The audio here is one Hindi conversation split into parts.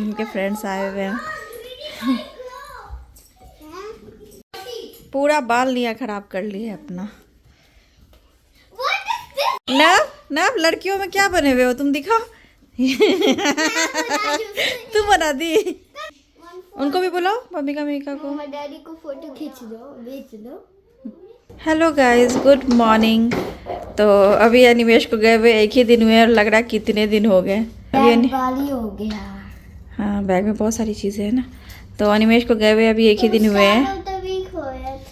इनके फ्रेंड्स आए हुए हैं। पूरा बाल लिया खराब कर लिया अपना। नव लड़कियों में क्या बने हुए हो तुम, दिखाओ। तुम बना दी। उनको भी बुलाओ, मम्मी का मीका को। डैडी को फोटो खींच दो, भेज दो। Hello guys, good morning. तो अभी अनिमेश को गए हुए 1 ही दिन हुए और लग रहा है कितने दिन हो गए अभी। बाली हो गया। हाँ, बैग में बहुत सारी चीज़ें हैं ना। तो अनिमेश को गए हुए अभी 1 ही दिन हुए हैं।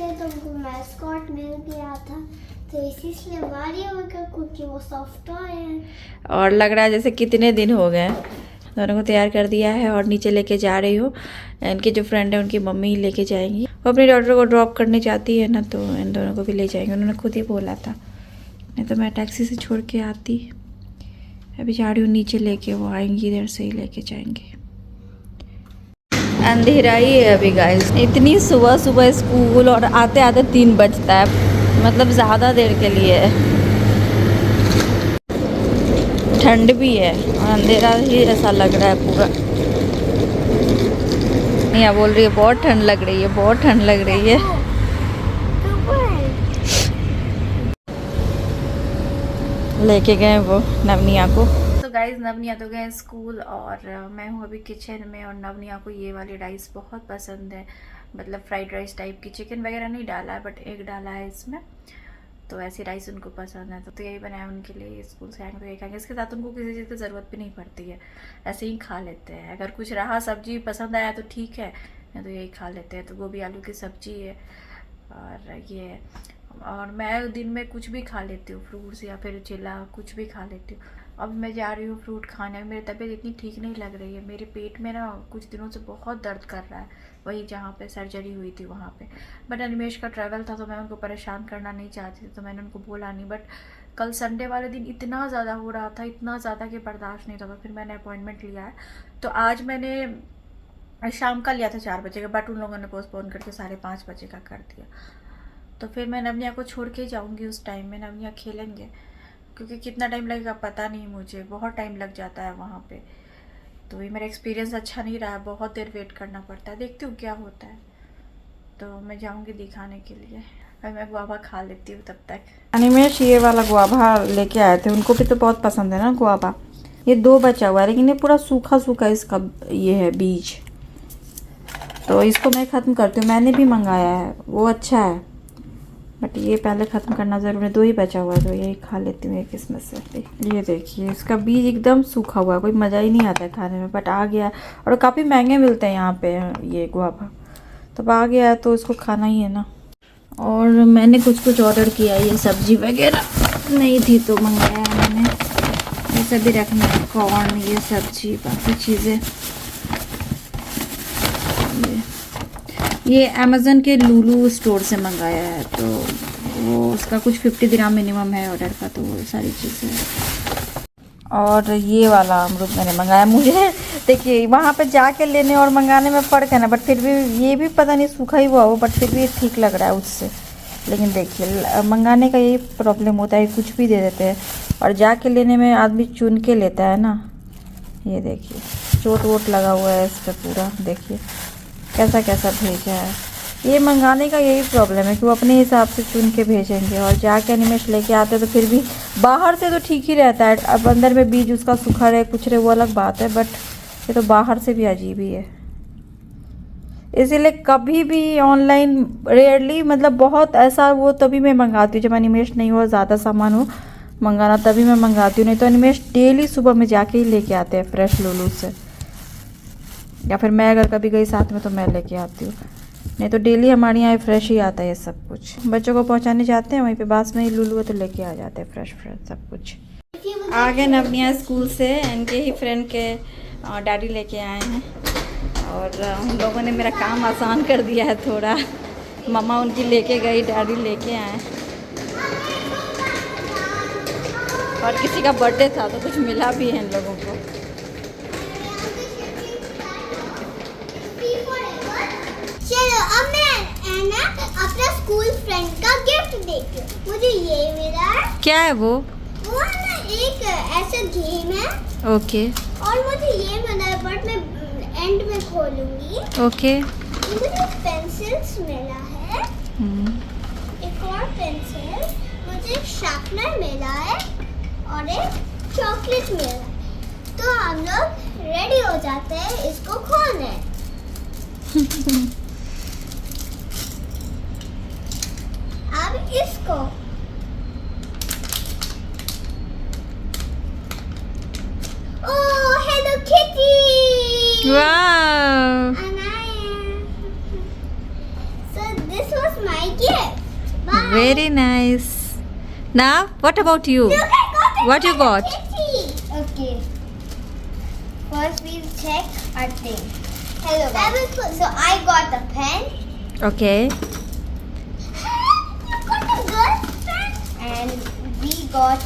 तुमको मैस्कॉट मिल गया था तो इसलिए बाली हो गया क्योंकि वो सॉफ्ट है। और लग रहा है जैसे कितने दिन हो गए। दोनों को तैयार कर दिया है और नीचे लेके जा रही हूँ। इनके जो फ्रेंड है उनकी मम्मी लेके जाएंगी। वो अपनी डॉटर को ड्रॉप करने जाती है ना, तो इन दोनों को भी ले जाएंगे। उन्होंने खुद ही बोला था, नहीं तो मैं टैक्सी से छोड़ के आती। अभी जा रही हूँ नीचे लेके, वो आएंगी इधर से ही लेके जाएंगे। अंधेरा ही है अभी गाइस। इतनी सुबह सुबह स्कूल और आते आते 3 बजता है, मतलब ज़्यादा देर के लिए है। ठंड भी है और अंधेरा ही ऐसा लग रहा है पूरा। निया बोल रही है बहुत ठंड लग रही है, बहुत ठंड लग रही है। लेके गए वो नवनिया को। तो गाइज नवनिया तो गए स्कूल और मैं हूँ अभी किचन में। और नवनिया को ये वाली राइस बहुत पसंद है, मतलब फ्राइड राइस टाइप की। चिकन वगैरह नहीं डाला है बट एग डाला है इसमें। तो ऐसी राइस उनको पसंद है, तो यही बनाया उनके लिए। स्कूल से आएंगे तो यही खाएंगे। इसके साथ उनको किसी चीज़ की ज़रूरत भी नहीं पड़ती है, ऐसे ही खा लेते हैं। अगर कुछ रहा सब्जी पसंद आया तो ठीक है, नहीं तो यही खा लेते हैं। तो गोभी आलू की सब्जी है और ये है। और मैं दिन में कुछ भी खा लेती हूँ, फ्रूट्स या फिर चिल्ला कुछ भी खा लेती हूँ। अब मैं जा रही हूँ फ्रूट खाने। मेरी तबीयत इतनी ठीक नहीं लग रही है। मेरे पेट में ना कुछ दिनों से बहुत दर्द कर रहा है, वही जहाँ पे सर्जरी हुई थी वहाँ पे। बट अनिमेश का ट्रैवल था तो मैं उनको परेशान करना नहीं चाहती थी, तो मैंने उनको बोला नहीं। बट कल संडे वाले दिन इतना ज़्यादा हो रहा था, इतना ज़्यादा कि बर्दाश्त नहीं था। तो फिर मैंने अपॉइंटमेंट लिया है। तो आज मैंने शाम का लिया था 4 बजे का, बट उन लोगों ने पोस्टपोन करके 5:30 बजे का कर दिया। तो फिर मैं नवनिया को छोड़ के जाऊँगी। उस टाइम में नवनिया खेलेंगे, क्योंकि कितना टाइम लगेगा पता नहीं मुझे, बहुत टाइम लग जाता है वहाँ पे। तो ये मेरा एक्सपीरियंस अच्छा नहीं रहा है, बहुत देर वेट करना पड़ता है। देखती हूँ क्या होता है। तो मैं जाऊँगी दिखाने के लिए। अभी मैं गुआभा खा लेती हूँ तब तक। अनिमेश ये वाला गुआभा लेके आए थे, उनको भी तो बहुत पसंद है ना गुआभा। ये 2 बचा हुआ है लेकिन ये पूरा सूखा सूखा इसका ये है बीज। तो इसको मैं ख़त्म करती हूँ। मैंने भी मंगाया है, वो अच्छा है, बट ये पहले ख़त्म करना ज़रूरी है। 2 ही बचा हुआ है तो यही खा लेती हूँ एक इसमें से। ये देखिए इसका बीज एकदम सूखा हुआ है, कोई मज़ा ही नहीं आता है खाने में। बट आ गया और काफ़ी महंगे मिलते हैं यहाँ पे ये गुआभा। तब आ गया है तो इसको खाना ही है ना। और मैंने कुछ ऑर्डर किया, ये सब्जी वगैरह नहीं थी तो मंगाया है मैंने। ये सभी रखना है, कॉर्न, ये सब्जी, बाकी चीज़ें। ये अमेज़न के लुलु स्टोर से मंगाया है, तो वो उसका कुछ 50 दिरहम मिनिमम है ऑर्डर का, तो वो सारी चीज़ें। और ये वाला अमरूद मैंने मंगाया। मुझे देखिए वहाँ पे जाके लेने और मंगाने में फ़र्क है ना, बट फिर भी ये भी पता नहीं सूखा ही हुआ हो, बट फिर भी ठीक लग रहा है उससे। लेकिन देखिए मंगाने का यही प्रॉब्लम होता है, कुछ भी दे देते हैं और जाके लेने में आदमी चुन के लेता है ना। ये देखिए चोट वोट लगा हुआ है इस पर पूरा, देखिए कैसा कैसा भेजा है। ये मंगाने का यही प्रॉब्लम है कि वो अपने हिसाब से चुन के भेजेंगे और जाके अनिमेश लेके आते तो फिर भी बाहर से तो ठीक ही रहता है। अब अंदर में बीज उसका सूखा रहे कुछ रहे वो अलग बात है, बट ये तो बाहर से भी अजीब ही है। इसीलिए कभी भी ऑनलाइन रेयरली, मतलब बहुत ऐसा वो तभी मैं मंगाती हूँ जब अनिमेश नहीं हो, ज़्यादा सामान हो मंगाना, तभी मैं मंगाती हूँ। नहीं तो अनिमेश डेली सुबह में जाके ही लेके आते हैं फ्रेश लुलु से, या फिर मैं अगर कभी गई साथ में तो मैं लेके आती हूँ। नहीं तो डेली हमारे यहाँ फ्रेश ही आता है ये सब कुछ। बच्चों को पहुँचाने जाते हैं, वहीं पे पास में ही लुलु है तो लेके आ जाते हैं फ्रेश सब कुछ। आ गए नवनिया स्कूल से, इनके ही फ्रेंड के डैडी लेके आए हैं और उन लोगों ने मेरा काम आसान कर दिया है थोड़ा। मम्मा उनकी लेके गई, डैडी लेके आए। और किसी का बर्थडे था तो कुछ मिला भी है इन लोगों को। चलो अब मैं ना अपना स्कूल फ्रेंड का गिफ्ट देखती हूँ। मुझे ये मिला है। क्या है वो? वो ना एक ऐसा गेम है। ओके। और मुझे ये मिला है, बट मैं एंड में खोलूंगी। ओके। मुझे पेंसिल्स मिला है, एक और पेंसिल, मुझे एक शार्पनर मिला है और एक चॉकलेट मिला है। तो हम लोग रेडी हो जाते हैं इसको खोलने। अब इसको ओह हेलो किटी। वाह, So this was my gift. Bye. very nice. Now, what about you? Look, I got a What you Hello got? Kitty. Okay. First we'll check our thing. Hello guys. So I got a pen. Okay. You got a girl pen. And we got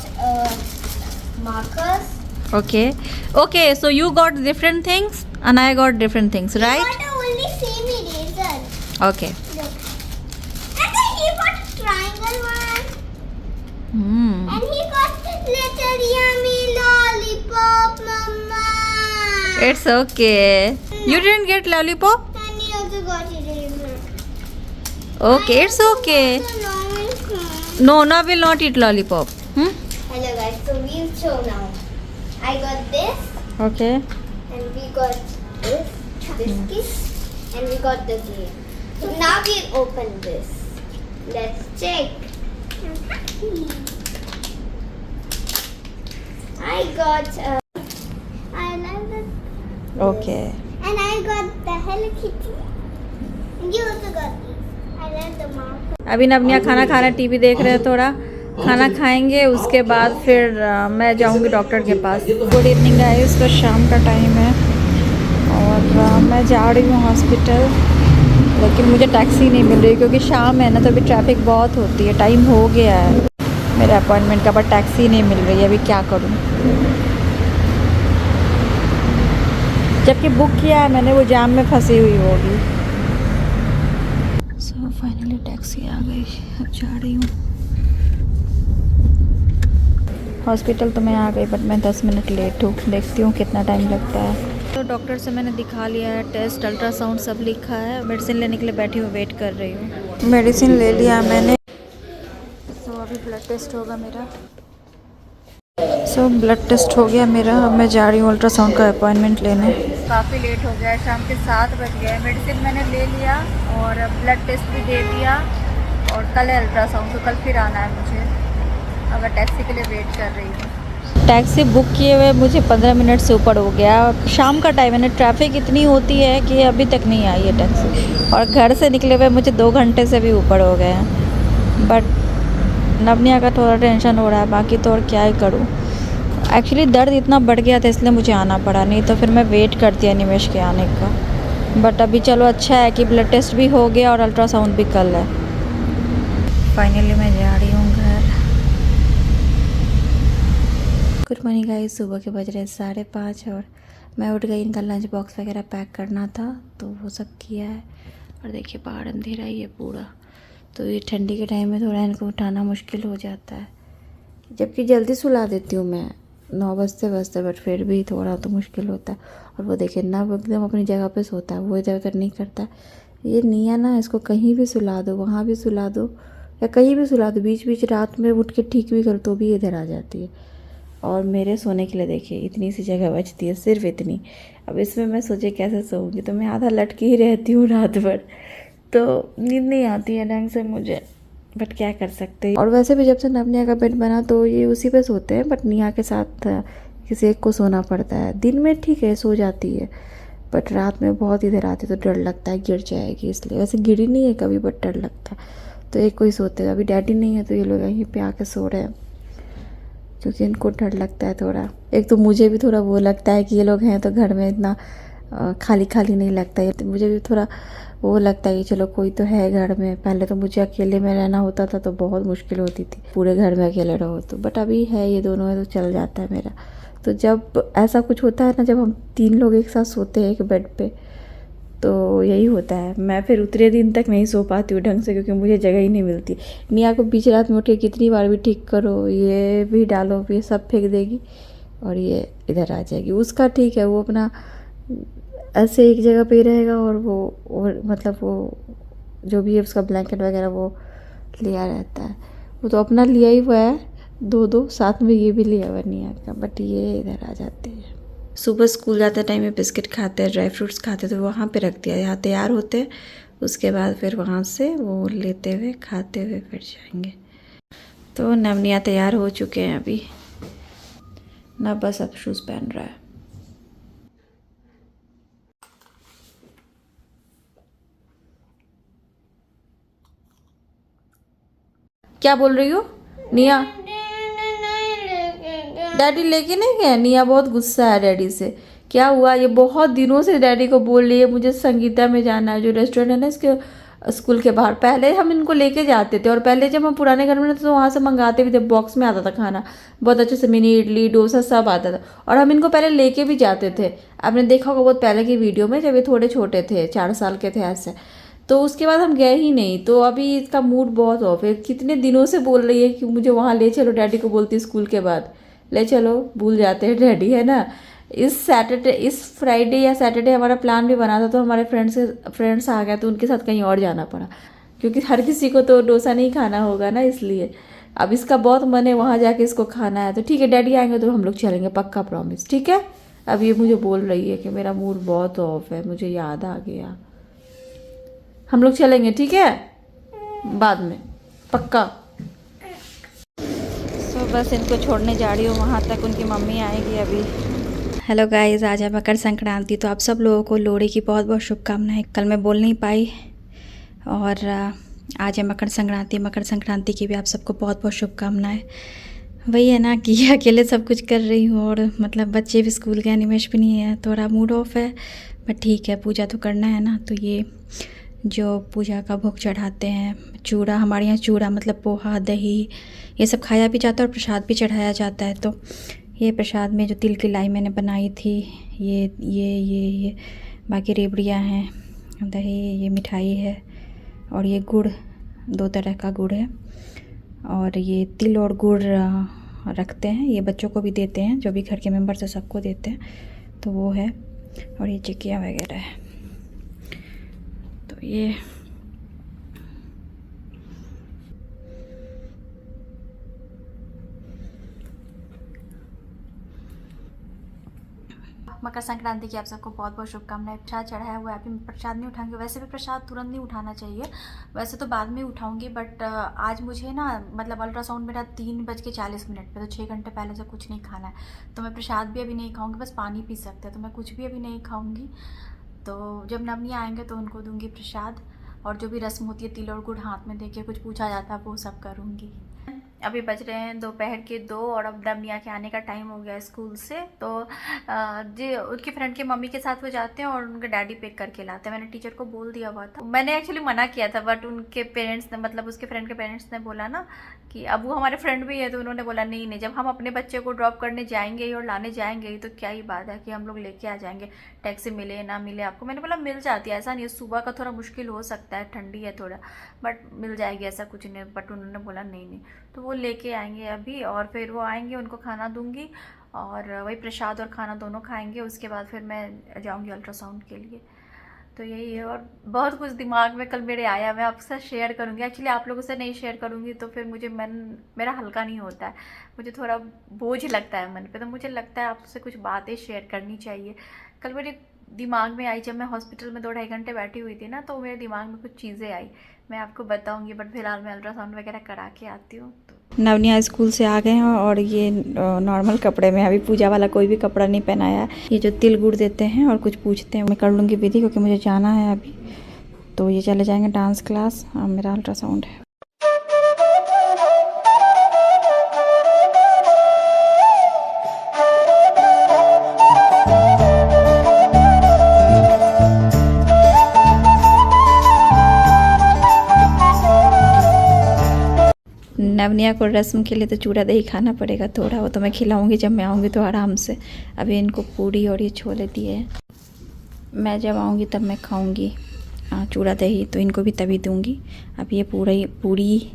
markers. Okay. Okay, so you got different things and I got different things, We right? got a only same eraser. Okay. Look. And then he got a triangle one. Hmm. And he got little yummy lollipop, Mama. It's okay. You didn't get lollipop? And he also got eraser. Okay, it's okay. No, now will not eat lollipop. Hmm? Hello guys, so we'll show now. I got this Okay. and we got this biscuit and we got the game. So now we'll open this. Let's check. I'm happy. I got I love it. Okay. And I got the Hello Kitty. And you also got these. I love the marker. अभी नवनिया खाना खा रहे हैं, टीवी देख रहे हैं थोड़ा। खाना खाएंगे उसके बाद फिर मैं जाऊंगी डॉक्टर के पास। गुड इवनिंग गाइस, तो शाम का टाइम है और मैं जा रही हूँ हॉस्पिटल, लेकिन मुझे टैक्सी नहीं मिल रही क्योंकि शाम है ना, तो अभी ट्रैफिक बहुत होती है। टाइम हो गया है मेरे अपॉइंटमेंट का, बट टैक्सी नहीं मिल रही है। अभी क्या करूँ, जबकि बुक किया है मैंने, वो जाम में फंसी हुई होगी। सो फाइनली टैक्सी आ गई, अब जा रही हूँ हॉस्पिटल। तो मैं आ गई बट मैं 10 मिनट लेट हूँ, देखती हूँ कितना टाइम लगता है। तो डॉक्टर से मैंने दिखा लिया है, टेस्ट अल्ट्रासाउंड सब लिखा है। मेडिसिन लेने के लिए बैठी हूँ, वेट कर रही हूँ। मेडिसिन ले लिया मैंने। सो अभी ब्लड टेस्ट होगा मेरा। सो ब्लड टेस्ट हो गया मेरा, अब मैं जा रही हूँ अल्ट्रासाउंड का अपॉइंटमेंट लेने। काफ़ी लेट हो गया है, शाम के 7 बज गए। मेडिसिन मैंने ले लिया और ब्लड टेस्ट भी दे दिया और कल है अल्ट्रासाउंड, तो कल फिर आना है मुझे। अगर टैक्सी के लिए वेट कर रही हूँ। टैक्सी बुक किए हुए मुझे 15 मिनट से ऊपर हो गया। शाम का टाइम है ना, ट्रैफिक इतनी होती है कि अभी तक नहीं आई है टैक्सी, और घर से निकले हुए मुझे 2 घंटे से भी ऊपर हो गए हैं। बट नवनिया का थोड़ा टेंशन हो रहा है, बाकी तो और क्या ही करूँ। एक्चुअली दर्द इतना बढ़ गया था इसलिए मुझे आना पड़ा, नहीं तो फिर मैं वेट करती है निमेश के आने का। बट अभी चलो अच्छा है कि ब्लड टेस्ट भी हो गया और अल्ट्रासाउंड भी कल है। फाइनली मैं जा रही हूँ घर। गुड मॉर्निंग गाइस, सुबह के बज रहे 5:30 और मैं उठ गई। इनका लंच बॉक्स वगैरह पैक करना था तो वो सब किया है। और देखिए बाहर अंधेरा ही है पूरा, तो ये ठंडी के टाइम में थोड़ा इनको उठाना मुश्किल हो जाता है। जबकि जल्दी सुला देती हूँ मैं 9 बजते बजते, बट फिर भी थोड़ा तो मुश्किल होता है। और वो देखिए ना, वो एकदम अपनी जगह पे सोता है, वो इधर उधर नहीं करता। ये निया ना, इसको कहीं भी सुला दो, वहाँ भी सुला दो या कहीं भी सुला दो, बीच बीच रात में उठ के ठीक भी कर तो भी इधर आ जाती है। और मेरे सोने के लिए देखिए इतनी सी जगह बचती है, सिर्फ इतनी। अब इसमें मैं सोचे कैसे सोऊंगी, तो मैं आधा लटकी ही रहती हूँ रात भर, तो नींद नहीं आती है ढंग से मुझे। बट क्या कर सकते हैं। और वैसे भी जब से नवनिया का बेड बना तो ये उसी पे सोते हैं, बट निया के साथ किसी एक को सोना पड़ता है। दिन में ठीक है सो जाती है, बट रात में बहुत इधर आती तो डर लगता है गिर जाएगी, इसलिए। वैसे गिरी नहीं है कभी, बट डर लगता है, तो एक को ही सोते हैं। अभी डैडी नहीं है तो ये लोग यहीं पे आके सो रहे हैं, क्योंकि इनको डर लगता है थोड़ा। एक तो मुझे भी थोड़ा वो लगता है कि ये लोग हैं तो घर में इतना खाली खाली नहीं लगता है, तो मुझे भी थोड़ा वो लगता है कि चलो कोई तो है घर में। पहले तो मुझे अकेले में रहना होता था तो बहुत मुश्किल होती थी, पूरे घर में अकेले रहो तो। बट अभी है ये दोनों है तो चल जाता है मेरा। तो जब ऐसा कुछ होता है ना, जब हम 3 लोग एक साथ सोते हैं एक बेड पे, तो यही होता है। मैं फिर उतने दिन तक नहीं सो पाती हूँ ढंग से, क्योंकि मुझे जगह ही नहीं मिलती। निया को बीच रात में उठ के कितनी बार भी ठीक करो, ये भी डालो, ये सब फेंक देगी और ये इधर आ जाएगी। उसका ठीक है, वो अपना ऐसे एक जगह पे ही रहेगा और वो मतलब वो जो भी है उसका ब्लैंकेट वगैरह वो लिया रहता है। वो तो अपना लिया ही हुआ है, दो साथ में ये भी लिया हुआ नहीं आता, बट ये इधर आ जाते हैं। सुबह स्कूल जाते टाइम में बिस्किट खाते हैं, ड्राई फ्रूट्स खाते हैं, तो वहाँ पे रख दिया, यहाँ तैयार होते हैं, उसके बाद फिर वहाँ से वो लेते हुए खाते हुए फिर जाएंगे। तो नवनिया तैयार हो चुके हैं अभी, ना बस अब शूज़ पहन रहा है। क्या बोल रही हो निया? डैडी लेके नहीं गए? निया बहुत गुस्सा है डैडी से। क्या हुआ? ये बहुत दिनों से डैडी को बोल रही है मुझे संगीता में जाना है, जो रेस्टोरेंट है ना इसके स्कूल के बाहर। पहले हम इनको लेके जाते थे, और पहले जब हम पुराने घर में रहते तो वहाँ से मंगाते भी थे, बॉक्स में आता था खाना बहुत अच्छे से, मिनी इडली डोसा सब आता था, और हम इनको पहले लेके भी जाते थे। आपने देखा होगा बहुत पहले की वीडियो में, जब ये थोड़े छोटे थे, 4 साल के थे ऐसे। तो उसके बाद हम गए ही नहीं। तो अभी इसका मूड बहुत ऑफ है, कितने दिनों से बोल रही है कि मुझे वहाँ ले चलो, डैडी को बोलती स्कूल के बाद ले चलो, भूल जाते हैं डैडी, है ना। इस फ्राइडे या सैटरडे हमारा प्लान भी बना था, तो हमारे फ्रेंड्स आ गए तो उनके साथ कहीं और जाना पड़ा, क्योंकि हर किसी को तो डोसा नहीं खाना होगा ना, इसलिए। अब इसका बहुत मन है वहाँ जाके इसको खाना है, तो ठीक है डैडी आएंगे तो हम लोग चलेंगे पक्का, प्रॉमिस, ठीक है। अब ये मुझे बोल रही है कि मेरा मूड बहुत ऑफ है, मुझे याद आ गया, हम लोग चलेंगे, ठीक है, बाद में पक्का। तो बस इनको छोड़ने जा रही हूँ वहाँ तक, उनकी मम्मी आएगी अभी। हेलो गाइस, आज है मकर संक्रांति, तो आप सब लोगों को लोहड़ी की बहुत बहुत शुभकामनाएं। कल मैं बोल नहीं पाई, और आज है मकर संक्रांति की भी आप सबको बहुत बहुत शुभकामनाएं। वही है ना कि अकेले सब कुछ कर रही हूँ, और मतलब बच्चे भी स्कूल गए, निमेश भी नहीं है, थोड़ा मूड ऑफ है, बट ठीक है, पूजा तो करना है ना। तो ये जो पूजा का भोग चढ़ाते हैं, चूड़ा, हमारे यहाँ चूड़ा मतलब पोहा, दही, ये सब खाया भी जाता है और प्रसाद भी चढ़ाया जाता है। तो ये प्रसाद में जो तिल की लाई मैंने बनाई थी, ये बाकी रेवड़ियाँ हैं, दही, ये मिठाई है, और ये गुड़, 2 तरह का गुड़ है, और ये तिल और गुड़ रखते हैं, ये बच्चों को भी देते हैं, जो भी घर के मेंबर्स हैं सबको देते हैं, तो वो है, और ये चिक्कियाँ वगैरह है। तो ये मकर संक्रांति की आप सबको बहुत बहुत शुभकामनाएं। प्रसाद चढ़ाया हुआ है, अभी मैं प्रसाद नहीं उठाऊंगी, वैसे भी प्रसाद तुरंत नहीं उठाना चाहिए, वैसे तो बाद में उठाऊंगी, बट आज मुझे ना मतलब अल्ट्रासाउंड मेरा 3:40 पे, तो 6 घंटे पहले से कुछ नहीं खाना है, तो मैं प्रसाद भी अभी नहीं खाऊंगी, बस पानी पी सकते हैं, तो मैं कुछ भी अभी नहीं खाऊंगी। तो जब नवनी आएंगे तो उनको दूंगी प्रसाद, और जो भी रस्म होती है तिल और गुड़ हाथ में देके कुछ पूछा जाता है वो सब करूँगी। अभी बज रहे हैं दोपहर के 2, और अब नवनिया के आने का टाइम हो गया स्कूल से। तो जी उनकी फ्रेंड के मम्मी के साथ वो जाते हैं और उनके डैडी पिक करके लाते हैं। मैंने टीचर को बोल दिया हुआ था, मैंने एक्चुअली मना किया था, बट उनके पेरेंट्स ने, मतलब उसके फ्रेंड के पेरेंट्स ने बोला ना कि अब वो हमारे फ्रेंड भी है, तो उन्होंने बोला नहीं नहीं, जब हम अपने बच्चे को ड्रॉप करने जाएंगे ही और लाने जाएंगे ही, तो क्या ही बात है कि हम लोग लेके आ जाएंगे, टैक्सी मिले ना मिले आपको। मैंने बोला मिल जाती है, ऐसा नहीं है, सुबह का थोड़ा मुश्किल हो सकता है, ठंडी है थोड़ा, बट मिल जाएगी, ऐसा कुछ नहीं। बट उन्होंने बोला नहीं नहीं, तो वो लेके आएंगे अभी, और फिर वो आएंगे, उनको खाना दूंगी, और वही प्रसाद और खाना दोनों खाएंगे, उसके बाद फिर मैं जाऊंगी अल्ट्रासाउंड के लिए। तो यही है, और बहुत कुछ दिमाग में कल मेरे आया, मैं आपसे शेयर करूंगी। एक्चुअली आप लोगों से नहीं शेयर करूंगी तो फिर मुझे मेरा हल्का नहीं होता है, मुझे थोड़ा बोझ लगता है मन पे, तो मुझे लगता है आपसे कुछ बातें शेयर करनी चाहिए। कल मेरे दिमाग में आई, जब मैं हॉस्पिटल में 2-2.5 घंटे बैठी हुई थी ना, तो मेरे दिमाग में कुछ चीज़ें आई, मैं आपको बताऊंगी, बट फिलहाल मैं अल्ट्रासाउंड वगैरह करा के आती हूँ। तो नवनिया स्कूल से आ गए हैं, और ये नॉर्मल कपड़े में, अभी पूजा वाला कोई भी कपड़ा नहीं पहनाया है। ये जो तिल गुड़ देते हैं और कुछ पूछते हैं, मैं कर लूँगी विधि, क्योंकि मुझे जाना है अभी। तो ये चले जाएंगे डांस क्लास, और मेरा अल्ट्रासाउंड है। नवनिया को रस्म के लिए तो चूड़ा दही खाना पड़ेगा थोड़ा, वो तो मैं खिलाऊंगी जब मैं आऊँगी तो आराम से। अभी इनको पूड़ी और ये छोले दिए हैं, मैं जब आऊँगी तब मैं खाऊंगी चूड़ा दही, तो इनको भी तभी दूंगी। अब ये पूड़ी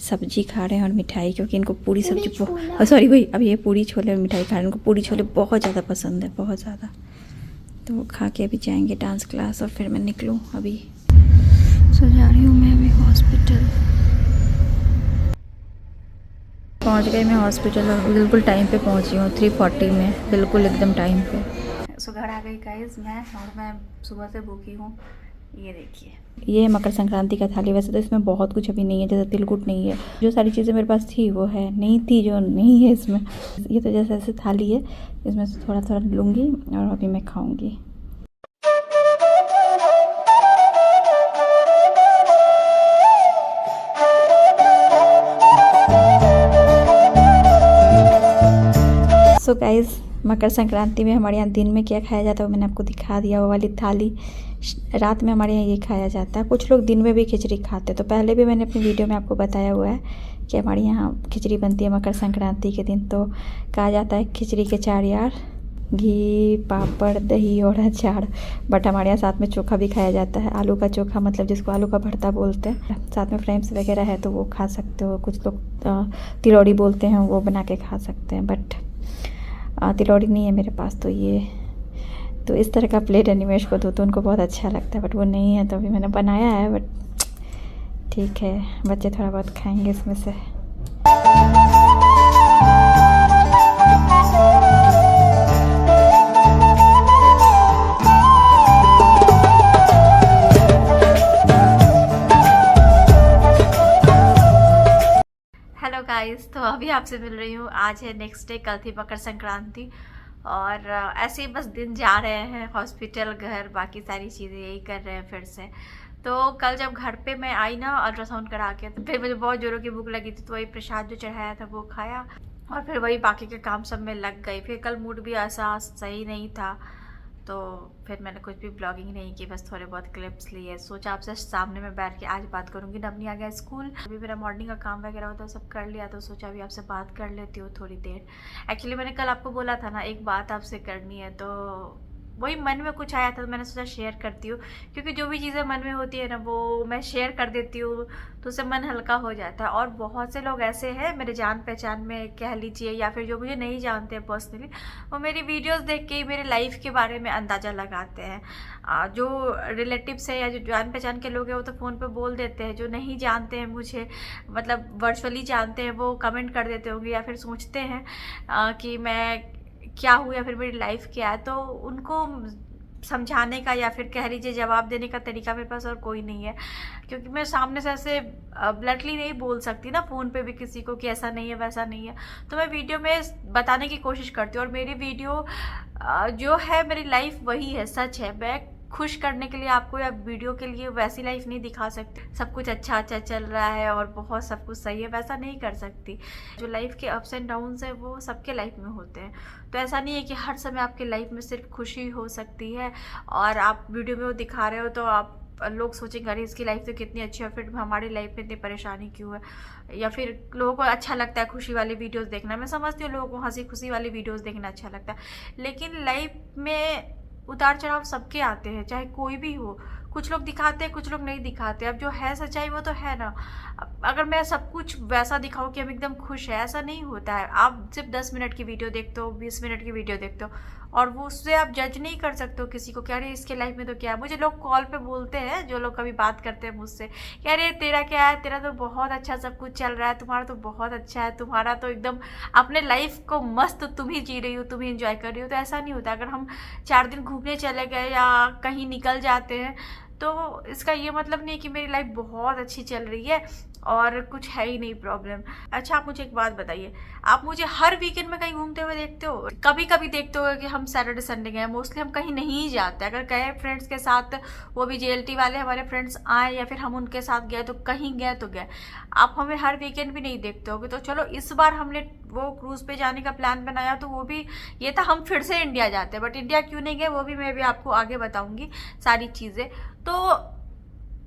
सब्जी खा रहे हैं और मिठाई, क्योंकि इनको पूड़ी सब्जी सॉरी वही, अब ये पूड़ी छोले और मिठाई खा रहे हैं, इनको पूड़ी छोले बहुत ज़्यादा पसंद है, बहुत ज़्यादा। तो वो खा के अभी जाएंगे डांस क्लास और फिर मैं निकलूँ अभी। सो जा रही हूँ मैं अभी हॉस्पिटल। पहुँच गई मैं हॉस्पिटल और बिल्कुल टाइम पे पहुँची हूँ, 3:40 में, बिल्कुल एकदम टाइम पे। सो घर आ गई गाइस मैं, और मैं सुबह से भूखी हूँ। ये देखिए, ये है मकर संक्रांति का थाली। वैसे तो इसमें बहुत कुछ अभी नहीं है, जैसे तिलकुट नहीं है, जो सारी चीज़ें मेरे पास थी वो है, नहीं थी जो नहीं है इसमें। ये तो जैसे ऐसे थाली है, इसमें से थोड़ा थोड़ा लूँगी और अभी मैं खाऊँगी। सो गाइज़, मकर संक्रांति में हमारे यहाँ दिन में क्या खाया जाता है वो मैंने आपको दिखा दिया। वो वाली थाली, रात में हमारे यहाँ ये खाया जाता है। कुछ लोग दिन में भी खिचड़ी खाते हैं, तो पहले भी मैंने अपनी वीडियो में आपको बताया हुआ है कि हमारे यहाँ खिचड़ी बनती है मकर संक्रांति के दिन। तो कहा जाता है खिचड़ी के 4 यार, घी, पापड़, दही और अचार। बट हमारे यहाँ साथ में चोखा भी खाया जाता है, आलू का चोखा, मतलब जिसको आलू का भरता बोलते हैं। साथ में फ्रेंड्स वगैरह है तो वो खा सकते हो। कुछ लोग तिलौड़ी बोलते हैं, वो बना के खा सकते हैं। बट तिलौड़ी नहीं है मेरे पास, तो ये तो इस तरह का प्लेट एनिमेश को दो तो उनको बहुत अच्छा लगता है, बट वो नहीं है तो अभी मैंने बनाया है। बट ठीक है, बच्चे थोड़ा बहुत खाएंगे इसमें से। हेलो गाइस, तो अभी आपसे मिल रही हूँ। आज है नेक्स्ट डे, कल थी मकर संक्रांति और ऐसे ही बस दिन जा रहे हैं, हॉस्पिटल, घर, बाकी सारी चीज़ें यही कर रहे हैं फिर से। तो कल जब घर पे मैं आई ना अल्ट्रासाउंड करा के, तो फिर मुझे बहुत जोरों की भूख लगी थी, तो वही प्रसाद जो चढ़ाया था वो खाया और फिर वही बाकी के काम सब में लग गई। फिर कल मूड भी ऐसा सही नहीं था, तो फिर मैंने कुछ भी ब्लॉगिंग नहीं की, बस थोड़े बहुत क्लिप्स लिए। सोचा आपसे सामने में बैठ के आज बात करूँगी। नवनी आ गया स्कूल, अभी मेरा मॉर्निंग का काम वगैरह होता है सब कर लिया, तो सोचा अभी आपसे बात कर लेती हूँ थोड़ी देर। एक्चुअली मैंने कल आपको बोला था ना एक बात आपसे करनी है, तो वही मन में कुछ आया था तो मैंने सोचा शेयर करती हूँ, क्योंकि जो भी चीज़ें मन में होती है ना वो मैं शेयर कर देती हूँ तो उससे मन हल्का हो जाता है। और बहुत से लोग ऐसे हैं मेरे जान पहचान में कह लीजिए, या फिर जो मुझे नहीं जानते हैं पर्सनली, वो मेरी वीडियोस देख के ही मेरे लाइफ के बारे में अंदाज़ा लगाते हैं। जो रिलेटिव्स है या जो जान पहचान के लोग हैं वो तो फ़ोन पे बोल देते हैं, जो नहीं जानते हैं मुझे, मतलब वर्चुअली जानते हैं, वो कमेंट कर देते होंगे या फिर सोचते हैं कि मैं क्या हूँ या फिर मेरी लाइफ क्या है। तो उनको समझाने का या फिर कह लीजिए जवाब देने का तरीका मेरे पास और कोई नहीं है, क्योंकि मैं सामने से ऐसे ब्लटली नहीं बोल सकती ना फ़ोन पे भी किसी को कि ऐसा नहीं है वैसा नहीं है। तो मैं वीडियो में बताने की कोशिश करती हूँ, और मेरी वीडियो जो है मेरी लाइफ वही है, सच है। मैं खुश करने के लिए आपको या वीडियो के लिए वैसी लाइफ नहीं दिखा सकती, सब कुछ अच्छा अच्छा चल रहा है और बहुत सब कुछ सही है, वैसा नहीं कर सकती। जो लाइफ के अप्स एंड डाउन्स है वो सबके लाइफ में होते हैं, तो ऐसा नहीं है कि हर समय आपके लाइफ में सिर्फ खुशी हो सकती है और आप वीडियो में वो दिखा रहे हो तो आप लोग सोचेंगे अरे इसकी लाइफ तो कितनी अच्छी है, फिर हमारी लाइफ में इतनी परेशानी क्यों है। या फिर लोगों को अच्छा लगता है खुशी वाली वीडियोस देखना, मैं समझती हूँ लोगों को हंसी खुशी वाली वीडियोस देखना अच्छा लगता है, लेकिन लाइफ में उतार चढ़ाव सबके आते हैं, चाहे कोई भी हो। कुछ लोग दिखाते हैं, कुछ लोग नहीं दिखाते। अब जो है सच्चाई वो तो है ना। अगर मैं सब कुछ वैसा दिखाऊं कि हम एकदम खुश है, ऐसा नहीं होता है। आप सिर्फ 10 मिनट की वीडियो देखते हो, 20 मिनट की वीडियो देखते हो और वो उससे आप जज नहीं कर सकते हो किसी को कि अरे इसके लाइफ में तो क्या है। मुझे लोग कॉल पे बोलते हैं, जो लोग कभी बात करते हैं मुझसे कि अरे तेरा क्या है, तेरा तो बहुत अच्छा सब कुछ चल रहा है, तुम्हारा तो बहुत अच्छा है, तुम्हारा तो एकदम अपने लाइफ को मस्त तुम ही जी रही हो, तुम ही इंजॉय कर रही हो। तो ऐसा नहीं होता। अगर हम 4 दिन घूमने चले गए या कहीं निकल जाते हैं तो इसका ये मतलब नहीं है कि मेरी लाइफ बहुत अच्छी चल रही है और कुछ है ही नहीं प्रॉब्लम। अच्छा, आप मुझे एक बात बताइए, आप मुझे हर वीकेंड में कहीं घूमते हुए देखते हो? कभी कभी देखते हो कि हम सैटरडे संडे गए, मोस्टली हम कहीं नहीं जाते। अगर गए फ्रेंड्स के साथ, वो भी JLT वाले हमारे फ्रेंड्स आए या फिर हम उनके साथ गए, तो कहीं गए तो गए। आप हमें हर वीकेंड भी नहीं देखते होगे। तो चलो इस बार हमने वो क्रूज़ पे जाने का प्लान बनाया, तो वो भी ये था हम फिर से इंडिया जाते हैं, बट इंडिया क्यों नहीं गए वो भी मैं भी आपको आगे बताऊंगी सारी चीज़ें। तो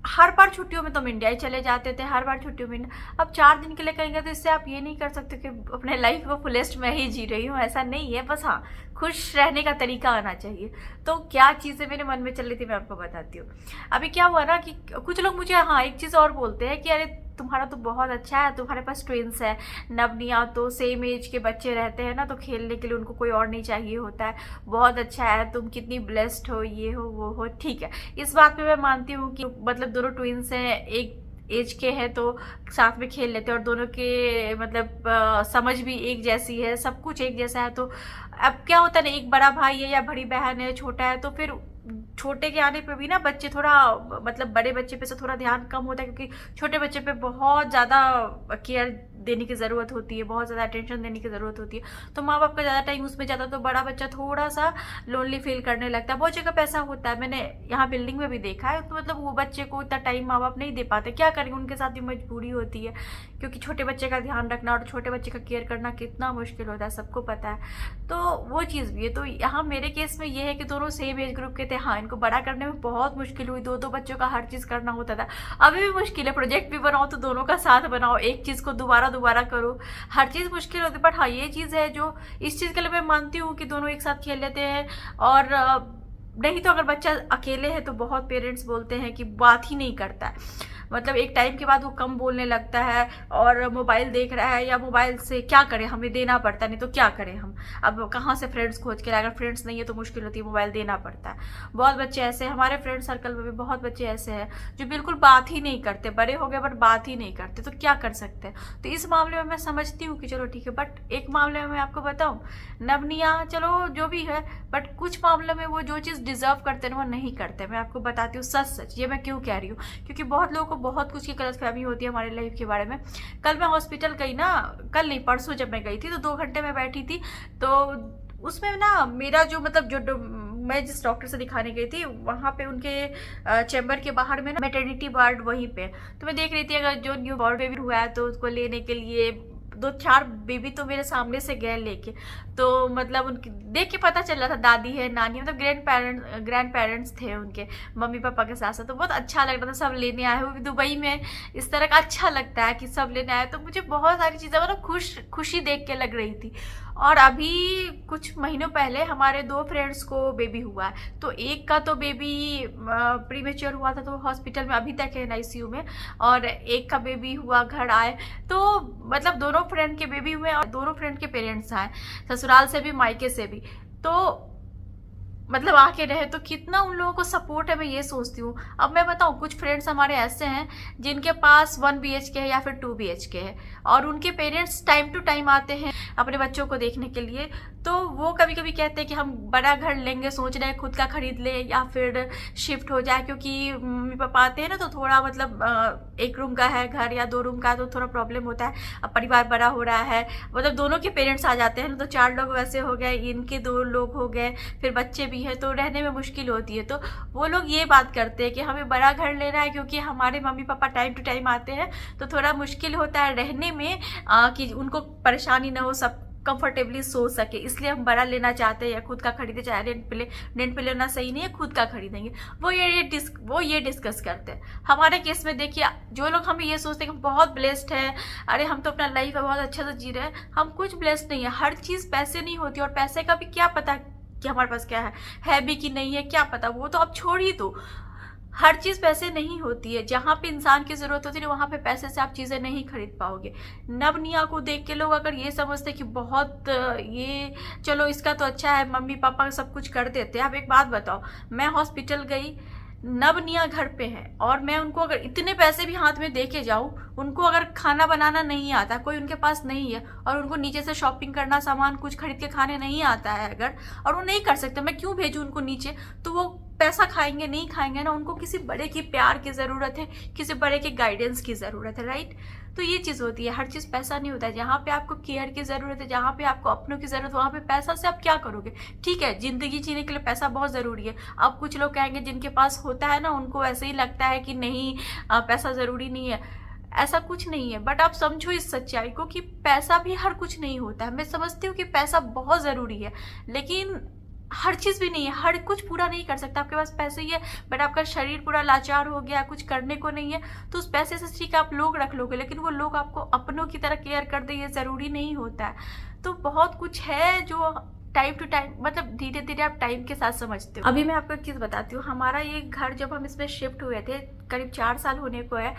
हर बार छुट्टियों में तुम इंडिया ही चले जाते थे, हर बार छुट्टियों में। अब 4 दिन के लिए कहेंगे तो इससे आप ये नहीं कर सकते कि अपने लाइफ को फुलेस्ट में ही जी रही हूँ, ऐसा नहीं है। बस हाँ, खुश रहने का तरीका आना चाहिए। तो क्या चीज़ें मेरे मन में चल रही थी मैं आपको बताती हूँ। अभी क्या हुआ ना कि कुछ लोग मुझे हाँ एक चीज़ और बोलते हैं कि अरे तुम्हारा तो बहुत अच्छा है, तुम्हारे पास ट्विंस है। नवनिया तो सेम एज के बच्चे रहते हैं ना, तो खेलने के लिए उनको कोई और नहीं चाहिए होता है। बहुत अच्छा है, तुम कितनी ब्लेस्ड हो, ये हो वो हो, ठीक है। इस बात पे मैं मानती हूँ कि मतलब दोनों ट्विंस हैं, एक एज के हैं तो साथ में खेल लेते हैं, और दोनों के मतलब समझ भी एक जैसी है, सब कुछ एक जैसा है। तो अब क्या होता है ना, एक बड़ा भाई है या बड़ी बहन है, छोटा है, तो फिर छोटे के आने पे भी ना बच्चे थोड़ा मतलब बड़े बच्चे पे से थोड़ा ध्यान कम होता है, क्योंकि छोटे बच्चे पे बहुत ज़्यादा केयर देने की ज़रूरत होती है, बहुत ज़्यादा अटेंशन देने की ज़रूरत होती है। तो माँ बाप का ज़्यादा टाइम उसमें जाता है, तो बड़ा बच्चा थोड़ा सा लोनली फील करने लगता है। बहुत जगह पे ऐसा होता है, मैंने यहाँ बिल्डिंग में भी देखा है। तो मतलब वो बच्चे को इतना टाइम माँ बाप नहीं दे पाते, क्या करेंगे, उनके साथ भी मजबूरी होती है, क्योंकि छोटे बच्चे का ध्यान रखना और छोटे बच्चे का केयर करना कितना मुश्किल होता है, सबको पता है। तो वो चीज़ भी है। तो यहाँ मेरे केस में ये है कि दोनों सेम एज ग्रुप के थे। हाँ, इनको बड़ा करने में बहुत मुश्किल हुई, दो बच्चों का हर चीज़ करना होता था। अभी भी मुश्किल है, प्रोजेक्ट भी बनाओ तो दोनों का साथ बनाओ, एक चीज़ को दोबारा करो, हर चीज़ मुश्किल होती है। बट हाँ, ये चीज़ है जो इस चीज़ के लिए मैं मानती हूँ कि दोनों एक साथ खेल लेते हैं। और नहीं तो अगर बच्चा अकेले है तो बहुत पेरेंट्स बोलते हैं कि बात ही नहीं करता है, मतलब एक टाइम के बाद वो कम बोलने लगता है और मोबाइल देख रहा है, या मोबाइल से क्या करें, हमें देना पड़ता है, नहीं तो क्या करें हम, अब कहाँ से फ्रेंड्स खोज के लाए, अगर फ्रेंड्स नहीं है तो मुश्किल होती है, मोबाइल देना पड़ता है। बहुत बच्चे ऐसे हैं, हमारे फ्रेंड सर्कल में भी बहुत बच्चे ऐसे हैं जो बिल्कुल बात ही नहीं करते, बड़े हो गए बट बात ही नहीं करते, तो क्या कर सकते हैं। तो इस मामले में मैं समझती हूँ कि चलो ठीक है, बट एक मामले में मैं आपको बताऊँ, नवनिया चलो जो भी है, बट कुछ मामलों में वो जो चीज़ डिजर्व करते हैं वो नहीं करते। मैं आपको बताती हूँ सच, ये मैं क्यों कह रही हूँ, क्योंकि बहुत लोगों को बहुत कुछ की गलतफहमी होती है हमारे लाइफ के बारे में। कल मैं हॉस्पिटल गई ना, कल नहीं परसों जब मैं गई थी, तो 2 घंटे में बैठी थी। तो उसमें ना मेरा जो मतलब जो मैं जिस डॉक्टर से दिखाने गई थी, वहाँ पे उनके चैम्बर के बाहर में ना मैटरनिटी वार्ड वहीं पे, तो मैं देख रही थी अगर जो न्यू बॉर्न बेबी हुआ है तो उसको लेने के लिए 2-4 बेबी तो मेरे सामने से गए लेके। तो मतलब उनकी देख के पता चल रहा था दादी है, नानी, मतलब ग्रैंड पेरेंट्स थे उनके, मम्मी पापा के साथ साथ। तो बहुत अच्छा लग रहा था, सब लेने आए हुए दुबई में, इस तरह का अच्छा लगता है कि सब लेने आए। तो मुझे बहुत सारी चीज़ें मतलब खुशी देख के लग रही थी। और अभी कुछ महीनों पहले हमारे 2 फ्रेंड्स को बेबी हुआ है, तो एक का तो बेबी प्रीमेच्योर हुआ था, तो हॉस्पिटल में अभी तक है ICU में, और एक का बेबी हुआ घर आए। तो मतलब दोनों फ्रेंड के बेबी हुए और दोनों फ्रेंड के पेरेंट्स आए, ससुराल से भी मायके से भी, तो मतलब आके रहे, तो कितना उन लोगों को सपोर्ट है, मैं ये सोचती हूँ। अब मैं बताऊँ, कुछ फ्रेंड्स हमारे ऐसे हैं जिनके पास 1 BHK है या फिर 2 BHK है, और उनके पेरेंट्स टाइम टू टाइम आते हैं अपने बच्चों को देखने के लिए। तो वो कभी कभी कहते हैं कि हम बड़ा घर लेंगे, सोच रहे हैं खुद का खरीद ले या फिर शिफ्ट हो जाए, क्योंकि मम्मी पापा आते हैं ना, तो थोड़ा मतलब 1 रूम का है घर या 2 रूम का है तो थोड़ा प्रॉब्लम होता है। अब परिवार बड़ा हो रहा है, मतलब दोनों के पेरेंट्स आ जाते हैं ना, तो 4 लोग वैसे हो गए, इनके 2 लोग हो गए, फिर बच्चे भी है, तो रहने में मुश्किल होती है। तो वो लोग ये बात करते हैं कि हमें बड़ा घर लेना है, क्योंकि हमारे mummy papa time to time आते हैं, तो थोड़ा मुश्किल होता है रहने में, कि उनको परेशानी ना हो, सब कंफर्टेबली सो सके, इसलिए हम बड़ा लेना चाहते हैं, या खुद का खरीदे, चाहे रेंट पे लेना सही नहीं है, खुद का खरीदेंगे। वो ये डिस्कस करते हैं। हमारे केस में देखिए, जो लोग हमें ये सोचते हैं कि बहुत ब्लेस्ड है, अरे हम तो अपना लाइफ बहुत अच्छा से जी रहे हैं, हम कुछ ब्लेस्ड नहीं है। हर चीज़ पैसे नहीं होती, और पैसे का भी क्या पता कि हमारे पास क्या है भी कि नहीं है, क्या पता, वो तो अब छोड़ ही दो। हर चीज़ पैसे नहीं होती है, जहाँ पे इंसान की ज़रूरत होती है वहाँ पे पैसे से आप चीज़ें नहीं खरीद पाओगे। नवनिया को देख के लोग अगर ये समझते कि बहुत ये चलो इसका तो अच्छा है, मम्मी पापा सब कुछ कर देते हैं। अब एक बात बताओ, मैं हॉस्पिटल गई, नवनिया घर पे है, और मैं उनको अगर इतने पैसे भी हाथ में दे के जाऊँ, उनको अगर खाना बनाना नहीं आता, कोई उनके पास नहीं है, और उनको नीचे से शॉपिंग करना, सामान कुछ खरीद के खाने नहीं आता है अगर, और वो नहीं कर सकते, मैं क्यों भेजूँ उनको नीचे। तो वो पैसा खाएंगे नहीं खाएंगे ना, उनको किसी बड़े की प्यार की ज़रूरत है, किसी बड़े के गाइडेंस की ज़रूरत है, राइट। तो ये चीज़ होती है, हर चीज़ पैसा नहीं होता है। जहाँ पे आपको केयर की ज़रूरत है, जहाँ पे आपको अपनों की ज़रूरत, वहाँ पे पैसा से आप क्या करोगे। ठीक है, ज़िंदगी जीने के लिए पैसा बहुत ज़रूरी है। अब कुछ लोग कहेंगे जिनके पास होता है ना, उनको ऐसे ही लगता है कि नहीं पैसा ज़रूरी नहीं है, ऐसा कुछ नहीं है। बट आप समझो इस सच्चाई को कि पैसा भी हर कुछ नहीं होता है। मैं समझती हूँ कि पैसा बहुत ज़रूरी है, लेकिन हर चीज़ भी नहीं है, हर कुछ पूरा नहीं कर सकता। आपके पास पैसे ही है बट आपका शरीर पूरा लाचार हो गया, कुछ करने को नहीं है, तो उस पैसे से ठीक है आप लोग रख लोगे, लेकिन वो लोग आपको अपनों की तरह केयर कर दे, ये ज़रूरी नहीं होता है। तो बहुत कुछ है जो टाइम टू टाइम, मतलब धीरे धीरे आप टाइम के साथ समझते हो। अभी मैं आपको एक चीज़ बताती हूँ, हमारा ये घर जब हम इसमें शिफ्ट हुए थे, करीब 4 साल होने को है,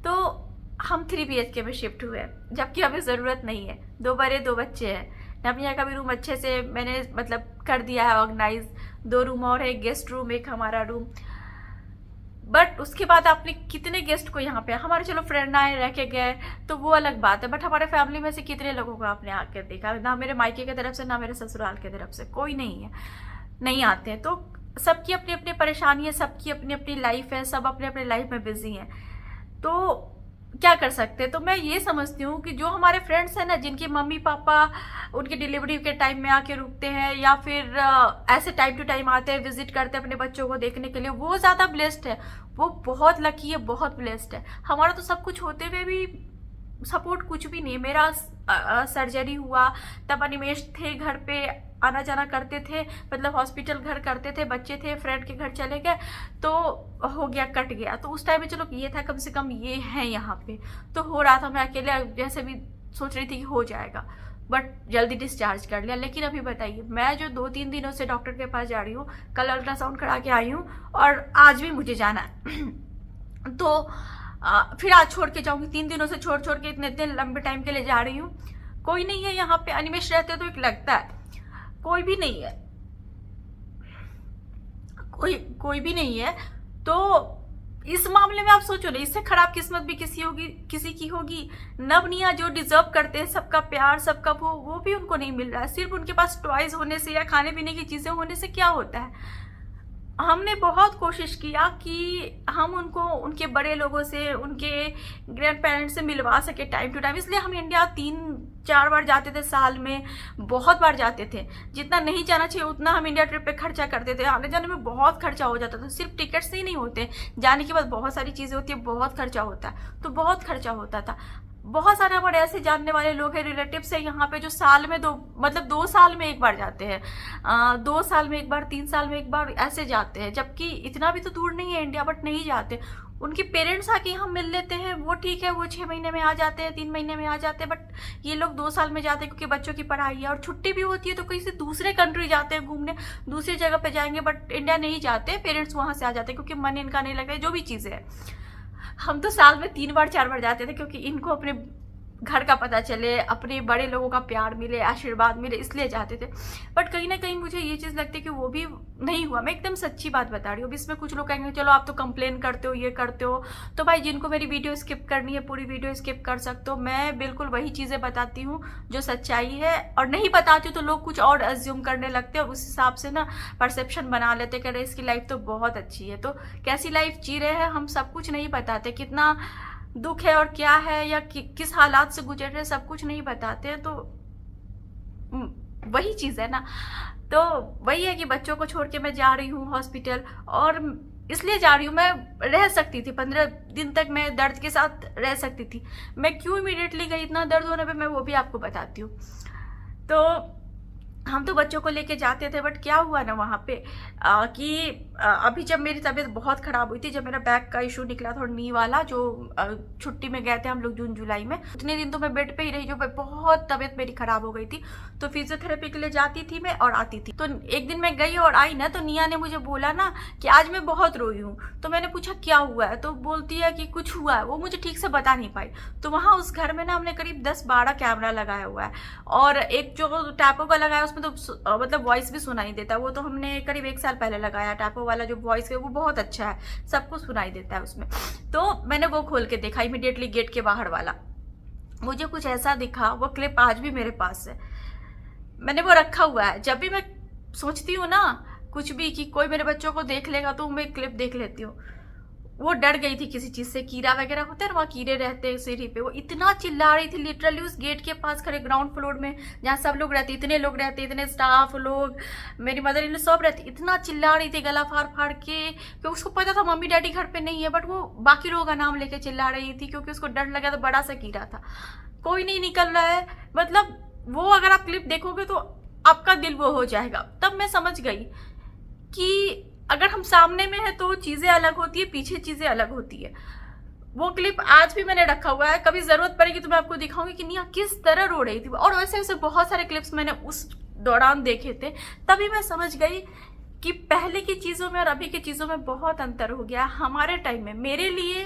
तो हम 3 BHK में शिफ्ट हुए, जबकि हमें ज़रूरत नहीं है। 2 बड़े 2 बच्चे हैं। नवनिया का भी रूम अच्छे से मैंने मतलब कर दिया है ऑर्गेनाइज। 2 रूम और है, गेस्ट रूम, एक हमारा रूम। बट उसके बाद आपने कितने गेस्ट को यहाँ पे, हमारे चलो फ्रेंड आए रह के गए तो वो अलग बात है, बट हमारे फैमिली में से कितने लोगों को आपने आके देखा? ना मेरे मायके की तरफ से ना मेरे ससुराल की तरफ से कोई नहीं है, नहीं आते हैं। तो सबकी अपनी अपनी परेशानी है, सबकी अपनी अपनी लाइफ है, सब अपने अपने लाइफ में बिजी हैं। तो क्या कर सकते हैं? तो मैं ये समझती हूँ कि जो हमारे फ्रेंड्स हैं ना, जिनके मम्मी पापा उनकी डिलीवरी के टाइम में आके रुकते हैं या फिर ऐसे टाइम टू टाइम आते हैं, विजिट करते हैं अपने बच्चों को देखने के लिए, वो ज़्यादा ब्लेस्ड है, वो बहुत लकी है, बहुत ब्लेस्ड है। हमारा तो सब कुछ होते हुए भी सपोर्ट कुछ भी नहीं है। मेरा सर्जरी हुआ तब अनिमेश थे घर पे, आना जाना करते थे, मतलब हॉस्पिटल घर करते थे, बच्चे थे, फ्रेंड के घर चले गए तो हो गया, कट गया। तो उस टाइम में चलो ये था कम से कम ये है यहाँ पे, तो हो रहा था। मैं अकेले जैसे भी सोच रही थी कि हो जाएगा, बट जल्दी डिस्चार्ज कर लिया। लेकिन अभी बताइए, मैं जो 2-3 दिनों से डॉक्टर के पास जा रही हूँ, कल अल्ट्रासाउंड करा के आई हूँ और आज भी मुझे जाना है। तो फिर आज छोड़ के जाऊंगी, 3 दिनों से छोड़ के इतने लंबे टाइम के लिए जा रही हूँ। कोई नहीं है यहाँ पे। अनिमेश रहते तो एक लगता है, कोई भी नहीं है, कोई भी नहीं है। तो इस मामले में आप सोचो ना, इससे खराब किस्मत भी किसी की होगी। नवनिया जो डिजर्व करते हैं सबका प्यार, सबका वो भी उनको नहीं मिल रहा है। सिर्फ उनके पास टॉयज होने से या खाने पीने की चीजें होने से क्या होता है? हमने बहुत कोशिश किया कि हम उनको उनके बड़े लोगों से, उनके ग्रैंड पेरेंट्स से मिलवा सके टाइम टू टाइम। इसलिए हम इंडिया 3-4 बार जाते थे साल में, बहुत बार जाते थे। जितना नहीं जाना चाहिए उतना हम इंडिया ट्रिप पे खर्चा करते थे। आने जाने में बहुत खर्चा हो जाता था, सिर्फ टिकट से ही नहीं होते, जाने के बाद बहुत सारी चीज़ें होती है, बहुत खर्चा होता है। तो बहुत खर्चा होता था। बहुत सारे हमारे ऐसे जानने वाले लोग हैं, रिलेटिव्स हैं यहाँ पे, जो साल में 2 साल में एक बार जाते हैं, 2 साल में एक बार, 3 साल में एक बार ऐसे जाते हैं। जबकि इतना भी तो दूर नहीं है इंडिया, बट नहीं जाते। उनके पेरेंट्स आके हम मिल लेते हैं, वो ठीक है, वो 6 महीने में आ जाते हैं, 3 महीने में आ जाते हैं। बट ये लोग 2 साल में जाते हैं, क्योंकि बच्चों की पढ़ाई है और छुट्टी भी होती है तो कहीं से दूसरे कंट्री जाते हैं घूमने, दूसरी जगह पे जाएंगे, बट इंडिया नहीं जाते। पेरेंट्स वहाँ से आ जाते हैं क्योंकि मन इनका नहीं लगता है, जो भी चीज़ें है। हम तो साल में 3 बार 4 बार जाते थे, क्योंकि इनको अपने घर का पता चले, अपने बड़े लोगों का प्यार मिले, आशीर्वाद मिले, इसलिए जाते थे। बट कहीं ना कहीं मुझे ये चीज़ लगती है कि वो भी नहीं हुआ। मैं एकदम सच्ची बात बता रही हूँ। इसमें कुछ लोग कहेंगे चलो आप तो कंप्लेन करते हो, ये करते हो, तो भाई जिनको मेरी वीडियो स्किप करनी है, पूरी वीडियो स्किप कर सकते हो। मैं बिल्कुल वही चीज़ें बताती हूँ जो सच्चाई है, और नहीं बताती हूँ तो लोग कुछ और अज्यूम करने लगते हैं और उस हिसाब से ना परसेप्शन बना लेते हैं कि इसकी लाइफ तो बहुत अच्छी है। तो कैसी लाइफ जी रहे हैं हम सब कुछ नहीं बताते, कितना दुख है और क्या है या किस हालात से गुजर रहे, सब कुछ नहीं बताते हैं। तो वही चीज़ है ना। तो वही है कि बच्चों को छोड़ के मैं जा रही हूँ हॉस्पिटल, और इसलिए जा रही हूँ। मैं रह सकती थी 15 दिन तक, मैं दर्द के साथ रह सकती थी। मैं क्यों इमीडिएटली गई इतना दर्द होने पे, मैं वो भी आपको बताती हूँ। तो हम तो बच्चों को लेके जाते थे, बट क्या हुआ ना वहाँ पे कि अभी जब मेरी तबीयत बहुत ख़राब हुई थी, जब मेरा बैक का इशू निकला था, नी वाला, जो छुट्टी में गए थे हम लोग जून जुलाई में, उतने दिन तो मैं बेड पे ही रही, जो बहुत तबीयत मेरी ख़राब हो गई थी। तो फिजियोथेरेपी के लिए जाती थी मैं और आती थी। तो एक दिन मैं गई और आई ना, तो निया ने मुझे बोला ना कि आज मैं बहुत रोई हूँ। तो मैंने पूछा क्या हुआ है, तो बोलती है कि कुछ हुआ है, वो मुझे ठीक से बता नहीं पाई। तो वहाँ उस घर में ना हमने करीब 10-12 कैमरा लगाया हुआ है, और एक जो टैपो का लगाया उसमें तो मतलब वॉइस भी सुनाई देता है। वो तो हमने करीब 1 साल पहले लगाया। टैपो वाला जो वॉइस है वो बहुत अच्छा है, सबको सुनाई देता है उसमें। तो मैंने वो खोल के देखा इमीडिएटली, गेट के बाहर वाला। मुझे कुछ ऐसा दिखा, वो क्लिप आज भी मेरे पास है, मैंने वो रखा हुआ है। जब भी मैं सोचती हूँ ना कुछ भी कि कोई मेरे बच्चों को देख लेगा, तो मैं क्लिप देख लेती हूँ। वो डर गई थी किसी चीज़ से, कीड़ा वगैरह होता है ना, वहाँ कीड़े रहते हैं सीढ़ी पे। वो इतना चिल्ला रही थी लिटरली उस गेट के पास खड़े, ग्राउंड फ्लोर में जहाँ सब लोग रहते, इतने लोग रहते, इतने स्टाफ लोग, मेरी मदर इन सब रहती, इतना चिल्ला रही थी गला फाड़ फाड़ के, क्योंकि उसको पता था मम्मी डैडी घर पे नहीं है, बट वो बाकी लोगों का नाम लेके चिल्ला रही थी, क्योंकि उसको डर लगा था, बड़ा सा कीड़ा था, कोई नहीं निकल रहा है। मतलब वो अगर आप क्लिप देखोगे तो आपका दिल वो हो जाएगा। तब मैं समझ गई कि अगर हम सामने में है तो चीज़ें अलग होती है, पीछे चीज़ें अलग होती है। वो क्लिप आज भी मैंने रखा हुआ है, कभी ज़रूरत पड़ेगी तो मैं आपको दिखाऊंगी कि निया किस तरह रो रही थी। और वैसे वैसे बहुत सारे क्लिप्स मैंने उस दौरान देखे थे। तभी मैं समझ गई कि पहले की चीज़ों में और अभी की चीज़ों में बहुत अंतर हो गया। हमारे टाइम में मेरे लिए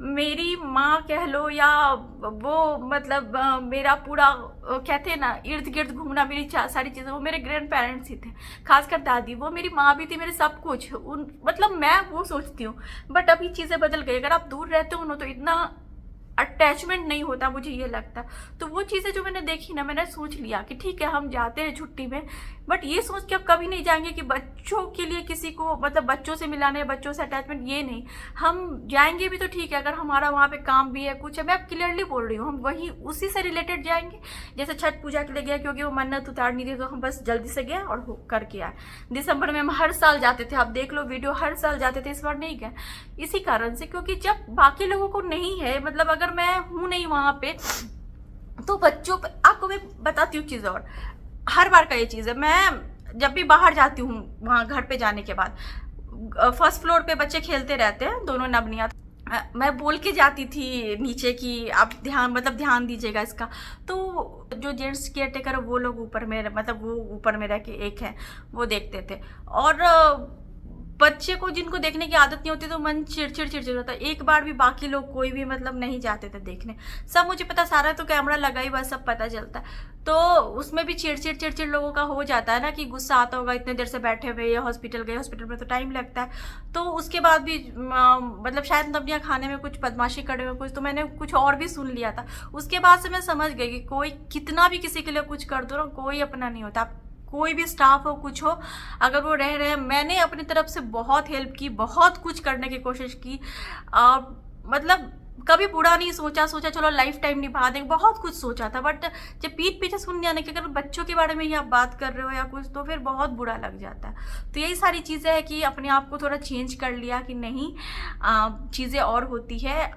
मेरी माँ कह लो या वो मतलब मेरा पूरा कहते हैं ना इर्द गिर्द घूमना, मेरी सारी चीज़ें, वो मेरे ग्रैंड पेरेंट्स ही थे, खासकर दादी, वो मेरी माँ भी थी, मेरे सब कुछ उन मतलब मैं वो सोचती हूँ। बट अभी चीज़ें बदल गई, अगर आप दूर रहते हो ना तो इतना अटैचमेंट नहीं होता, मुझे ये लगता। तो वो चीज़ें जो मैंने देखी ना, मैंने सोच लिया कि ठीक है हम जाते हैं छुट्टी में, बट ये सोच के अब कभी नहीं जाएंगे कि बच्चों के लिए किसी को मतलब बच्चों से मिलाना है, बच्चों से अटैचमेंट, ये नहीं। हम जाएंगे भी तो ठीक है, अगर हमारा वहाँ पे काम भी है कुछ है, मैं अब क्लियरली बोल रही हूँ, हम वही उसी से रिलेटेड जाएंगे। जैसे छठ पूजा के लिए गया, क्योंकि वो मन्नत उतारनी थी तो हम बस जल्दी से गए और करके आए। दिसंबर में हम हर साल जाते थे, आप देख लो वीडियो, हर साल जाते थे, इस बार नहीं गए इसी कारण से, क्योंकि जब बाकी लोगों को नहीं है, मतलब अगर मैं हूँ नहीं वहाँ पे, तो बच्चों पे आपको मैं बताती हूँ चीज़। और हर बार का ये चीज़ है, मैं जब भी बाहर जाती हूँ वहाँ घर पे जाने के बाद, फर्स्ट फ्लोर पे बच्चे खेलते रहते हैं दोनों नवनिया, मैं बोल के जाती थी नीचे कि आप ध्यान दीजिएगा इसका। तो जो जेंट्स केयर टेकर वो लोग ऊपर में मतलब वो ऊपर में रह के एक है वो देखते थे, और बच्चे को जिनको देखने की आदत नहीं होती तो मन चिड़चिड़ होता है। एक बार भी बाकी लोग कोई भी मतलब नहीं जाते थे देखने, सब मुझे पता, सारा तो कैमरा लगा ही बस सब पता चलता है। तो उसमें भी चिड़चिड़ लोगों का हो जाता है ना कि गुस्सा आता होगा, इतने देर से बैठे हुए या हॉस्पिटल गए, हॉस्पिटल में तो टाइम लगता है। तो उसके बाद भी मतलब शायद नवनिया खाने में कुछ बदमाशी करे हुए कुछ, तो मैंने कुछ और भी सुन लिया था। उसके बाद से मैं समझ गई कि कोई कितना भी किसी के लिए कुछ कर दो ना, कोई अपना नहीं होता। कोई भी स्टाफ हो कुछ हो, अगर वो रह रहे हैं, मैंने अपनी तरफ से बहुत हेल्प की, बहुत कुछ करने की कोशिश की, मतलब कभी बुरा नहीं सोचा चलो लाइफ टाइम निभा देंगे, बहुत कुछ सोचा था। बट जब पीठ पीछे सुनने आने के, अगर बच्चों के बारे में ही आप बात कर रहे हो या कुछ, तो फिर बहुत बुरा लग जाता है। तो यही सारी चीज़ें हैं कि अपने आप को थोड़ा चेंज कर लिया कि नहीं, चीज़ें और होती है,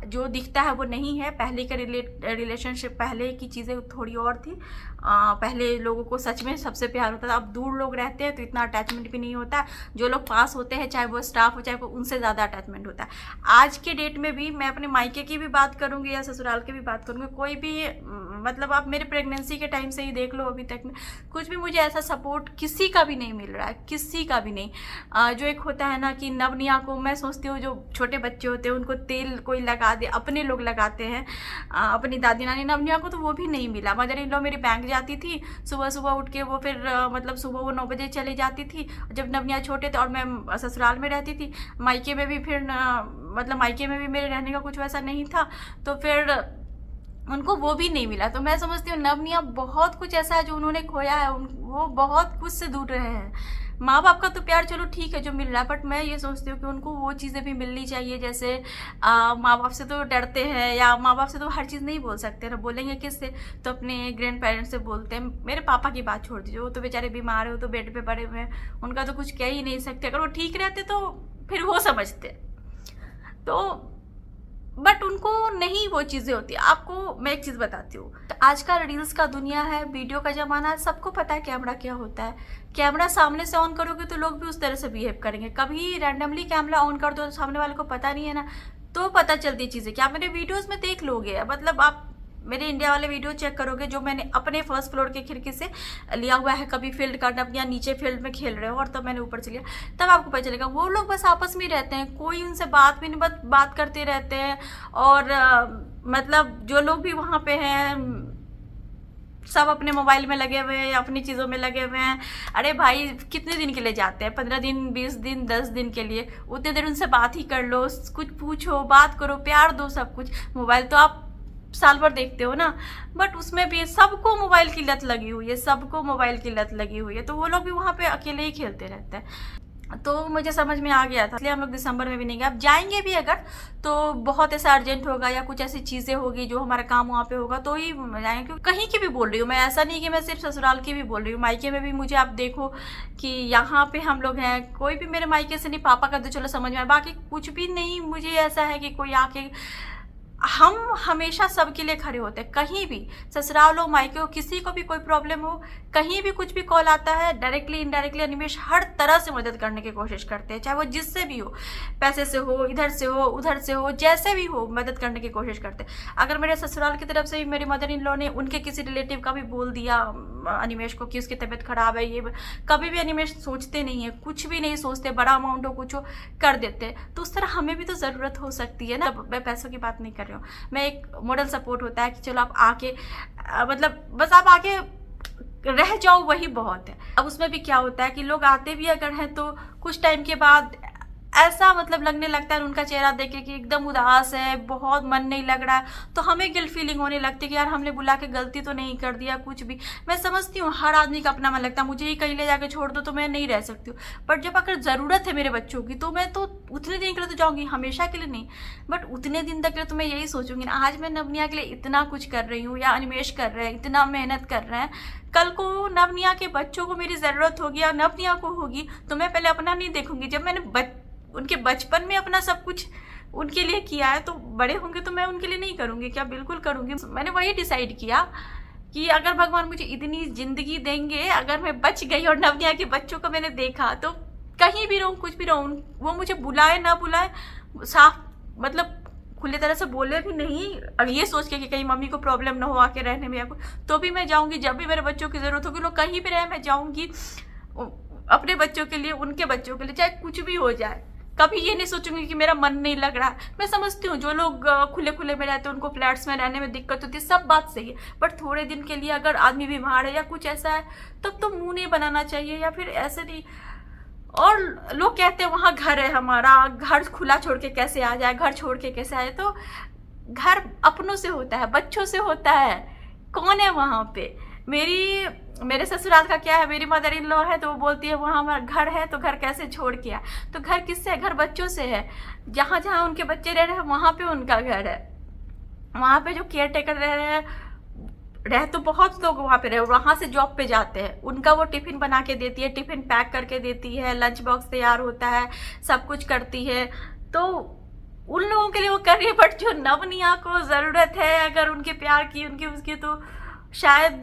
जो दिखता है वो नहीं है। पहले का रिलेशनशिप, पहले की चीज़ें थोड़ी और थी। पहले लोगों को सच में सबसे प्यार होता था, अब दूर लोग रहते हैं तो इतना अटैचमेंट भी नहीं होता। जो लोग पास होते हैं, चाहे वो स्टाफ हो चाहे वो, उनसे ज़्यादा अटैचमेंट होता है। आज के डेट में भी मैं अपने मायके की भी बात करूंगी या ससुराल की भी बात करूंगी, कोई भी मतलब आप मेरे प्रेगनेंसी के टाइम से ही देख लो, अभी तक में कुछ भी मुझे ऐसा सपोर्ट किसी का भी नहीं मिल रहा है, किसी का भी नहीं। जो एक होता है ना कि नवनिया को, मैं सोचती हूँ जो छोटे बच्चे होते हैं उनको तेल कोई लगा दे, अपने लोग लगाते हैं, अपनी दादी नानी, नवनिया को तो वो भी नहीं मिला। मदर इन लॉ मेरी बैंक जाती थी, सुबह उठ के वो फिर मतलब सुबह वो 9 बजे चली जाती थी जब नवनिया छोटे थे, और मैं ससुराल में रहती थी। मायके में भी फिर मतलब मायके में भी मेरे रहने का कुछ वैसा नहीं था, तो फिर उनको वो भी नहीं मिला। तो मैं समझती हूँ नवनिया बहुत कुछ ऐसा है जो उन्होंने खोया है, वो बहुत कुछ से दूर रहे हैं। माँ बाप का तो प्यार चलो ठीक है जो मिल रहा है, बट मैं ये सोचती हूँ कि उनको वो चीज़ें भी मिलनी चाहिए। जैसे माँ बाप से तो डरते हैं, या माँ बाप से तो हर चीज़ नहीं बोल सकते ना, बोलेंगे किससे, तो अपने ग्रैंड पेरेंट्स से बोलते हैं। मेरे पापा की बात छोड़ दीजिए, वो तो बेचारे बीमार है, वो तो बेड पे पड़े हुए हैं, उनका तो कुछ कह ही नहीं सकते। अगर वो ठीक रहते तो फिर वो समझते, तो बट उनको नहीं वो चीज़ें होती। आपको मैं एक चीज़ बताती हूँ, आज का रील्स का दुनिया है, वीडियो का ज़माना है, सबको पता है कैमरा क्या होता है। कैमरा सामने से ऑन करोगे तो लोग भी उस तरह से बिहेव करेंगे। कभी रैंडमली कैमरा ऑन कर दो तो सामने वाले को पता नहीं है ना, तो पता चलती चीज़ें। क्या मेरे वीडियोज़ में देख लोगे, मतलब आप मेरे इंडिया वाले वीडियो चेक करोगे जो मैंने अपने फर्स्ट फ्लोर के खिड़की से लिया हुआ है, कभी फील्ड करना या नीचे फील्ड में खेल रहे हो और तब मैंने ऊपर से लिया, तब आपको पता चलेगा। वो लोग बस आपस में रहते हैं, कोई उनसे बात भी नहीं, बस बात करते रहते हैं। और मतलब जो लोग भी वहाँ पे हैं सब अपने मोबाइल में लगे हुए हैं, अपनी चीज़ों में लगे हुए हैं। अरे भाई कितने दिन के लिए जाते हैं, 15 दिन 20 दिन 10 दिन के लिए, उतने देर उनसे बात ही कर लो, कुछ पूछो, बात करो, प्यार दो, सब कुछ। मोबाइल तो आप साल भर देखते हो ना, बट उसमें भी सबको मोबाइल की लत लगी हुई है, सबको मोबाइल की लत लगी हुई है। तो वो लोग भी वहाँ पे अकेले ही खेलते रहते हैं। तो मुझे समझ में आ गया था, इसलिए हम लोग दिसंबर में भी नहीं गए। अब जाएंगे भी अगर तो बहुत ऐसा अर्जेंट होगा या कुछ ऐसी चीज़ें होगी जो हमारा काम वहाँ पे होगा तो ही जाएंगे। क्योंकि कहीं की भी बोल रही हूँ मैं, ऐसा नहीं कि मैं सिर्फ ससुराल की भी बोल रही हूँ, मायके में भी मुझे आप देखो कि यहाँ पे हम लोग हैं, कोई भी मेरे मायके से नहीं, पापा का तो चलो समझ में आया, बाकी कुछ भी नहीं। मुझे ऐसा है कि कोई आके हम हमेशा सबके लिए खड़े होते हैं, कहीं भी ससुराल हो मायके हो, किसी को भी कोई प्रॉब्लम हो, कहीं भी कुछ भी कॉल आता है, डायरेक्टली इनडायरेक्टली अनिमेष हर तरह से मदद करने की कोशिश करते हैं, चाहे वो जिससे भी हो, पैसे से हो, इधर से हो, उधर से हो, जैसे भी हो मदद करने की कोशिश करते हैं। अगर मेरे ससुराल की तरफ से मेरी मदर इन लॉ ने उनके किसी रिलेटिव का भी बोल दिया अनिमेष को कि उसकी तबीयत खराब है, ये कभी भी अनिमेष सोचते नहीं है, कुछ भी नहीं सोचते, बड़ा अमाउंट हो कुछ हो कर देते। तो उस तरह हमें भी तो ज़रूरत हो सकती है ना। मैं पैसों की बात नहीं कर रही हूँ, मैं एक मॉडल सपोर्ट होता है कि चलो आप आके मतलब बस आप आके रह जाओ, वही बहुत है। अब उसमें भी क्या होता है कि लोग आते भी अगर हैं तो कुछ टाइम के बाद ऐसा मतलब लगने लगता है उनका चेहरा देख के कि एकदम उदास है, बहुत मन नहीं लग रहा है, तो हमें गिल्ट फीलिंग होने लगती है कि यार हमने बुला के गलती तो नहीं कर दिया कुछ भी। मैं समझती हूँ हर आदमी का अपना मन लगता है, मुझे ही कहीं ले जाके छोड़ दो तो मैं नहीं रह सकती हूँ, बट जब अगर ज़रूरत है मेरे बच्चों की तो मैं तो उतने दिन के लिए तो जाऊँगी, हमेशा के लिए नहीं, बट उतने दिन तक के लिए तो मैं यही सोचूंगी ना, आज मैं नवनिया के लिए इतना कुछ कर रही हूँ या अनिमेष कर रहे हैं, इतना मेहनत कर रहे हैं, कल को नवनिया के बच्चों को मेरी ज़रूरत होगी या नवनिया को होगी तो मैं पहले अपना नहीं देखूंगी। जब मैंने उनके बचपन में अपना सब कुछ उनके लिए किया है तो बड़े होंगे तो मैं उनके लिए नहीं करूँगी क्या? बिल्कुल करूँगी। मैंने वही डिसाइड किया कि अगर भगवान मुझे इतनी ज़िंदगी देंगे, अगर मैं बच गई और नवनिया के बच्चों को मैंने देखा तो कहीं भी रहूँ, कुछ भी रहूँ, वो मुझे बुलाए ना बुलाए, साफ मतलब खुले तरह से बोले भी नहीं, और ये सोच के कि कहीं मम्मी को प्रॉब्लम ना हो आके रहने में या कुछ, तो भी मैं जाऊँगी। जब भी मेरे बच्चों की ज़रूरत होगी, लोग कहीं भी रहे मैं जाऊँगी अपने बच्चों के लिए, उनके बच्चों के लिए, चाहे कुछ भी हो जाए। कभी ये नहीं सोचूंगी कि मेरा मन नहीं लग रहा है। मैं समझती हूँ जो लोग खुले खुले में रहते हैं उनको फ्लैट्स में रहने में दिक्कत होती है, सब बात सही है, बट थोड़े दिन के लिए अगर आदमी बीमार है या कुछ ऐसा है तब तो मुंह नहीं बनाना चाहिए, या फिर ऐसे नहीं। और लोग कहते हैं वहाँ घर है हमारा, घर खुला छोड़ के कैसे आ जाए, घर छोड़ के कैसे आए, तो घर अपनों से होता है, बच्चों से होता है, कौन है वहाँ पे। मेरे ससुराल का क्या है, मेरी मदर इन लॉ है तो वो बोलती है वहाँ हमारा घर है तो घर कैसे छोड़ के आए, तो घर किससे है? घर बच्चों से है। जहाँ जहाँ उनके बच्चे रह रहे हैं वहाँ पे उनका घर है, वहाँ पे जो केयर टेकर रह रहे हैं, रह तो बहुत लोग वहाँ पे रहे, वहाँ से जॉब पे जाते हैं, उनका वो टिफिन बना के देती है, टिफिन पैक करके देती है, लंच बॉक्स तैयार होता है, सब कुछ करती है, तो उन लोगों के लिए वो कर रही है। बट जो नवनिया को ज़रूरत है अगर उनके प्यार की, उनकी उसकी, तो शायद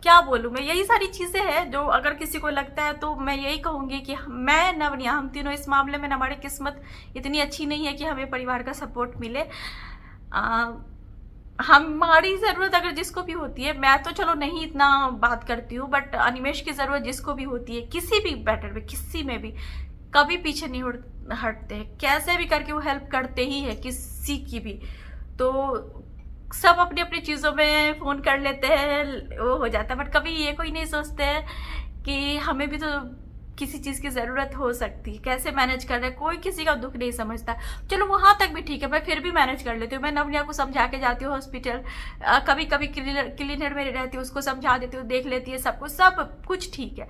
क्या बोलूँ मैं, यही सारी चीज़ें हैं जो अगर किसी को लगता है तो मैं यही कहूँगी कि मैं नवनिया, हम तीनों इस मामले में हमारी किस्मत इतनी अच्छी नहीं है कि हमें परिवार का सपोर्ट मिले। हमारी ज़रूरत अगर जिसको भी होती है, मैं तो चलो नहीं इतना बात करती हूँ, बट अनिमेष की ज़रूरत जिसको भी होती है किसी भी मैटर में, किसी में भी, कभी पीछे नहीं हटते, कैसे भी करके वो हेल्प करते ही है किसी की भी। तो सब अपनी अपनी चीज़ों में फ़ोन कर लेते हैं, वो हो जाता है, बट कभी ये कोई नहीं सोचते हैं कि हमें भी तो किसी चीज़ की ज़रूरत हो सकती है, कैसे मैनेज कर रहे हैं, कोई किसी का दुख नहीं समझता। चलो वहाँ तक भी ठीक है, मैं फिर भी मैनेज कर लेती हूँ, मैं नवनिया को समझा के जाती हूँ हॉस्पिटल, कभी कभी क्लीनर में रहती हूँ, उसको समझा देती हूँ, देख लेती है सबको, सब कुछ ठीक है,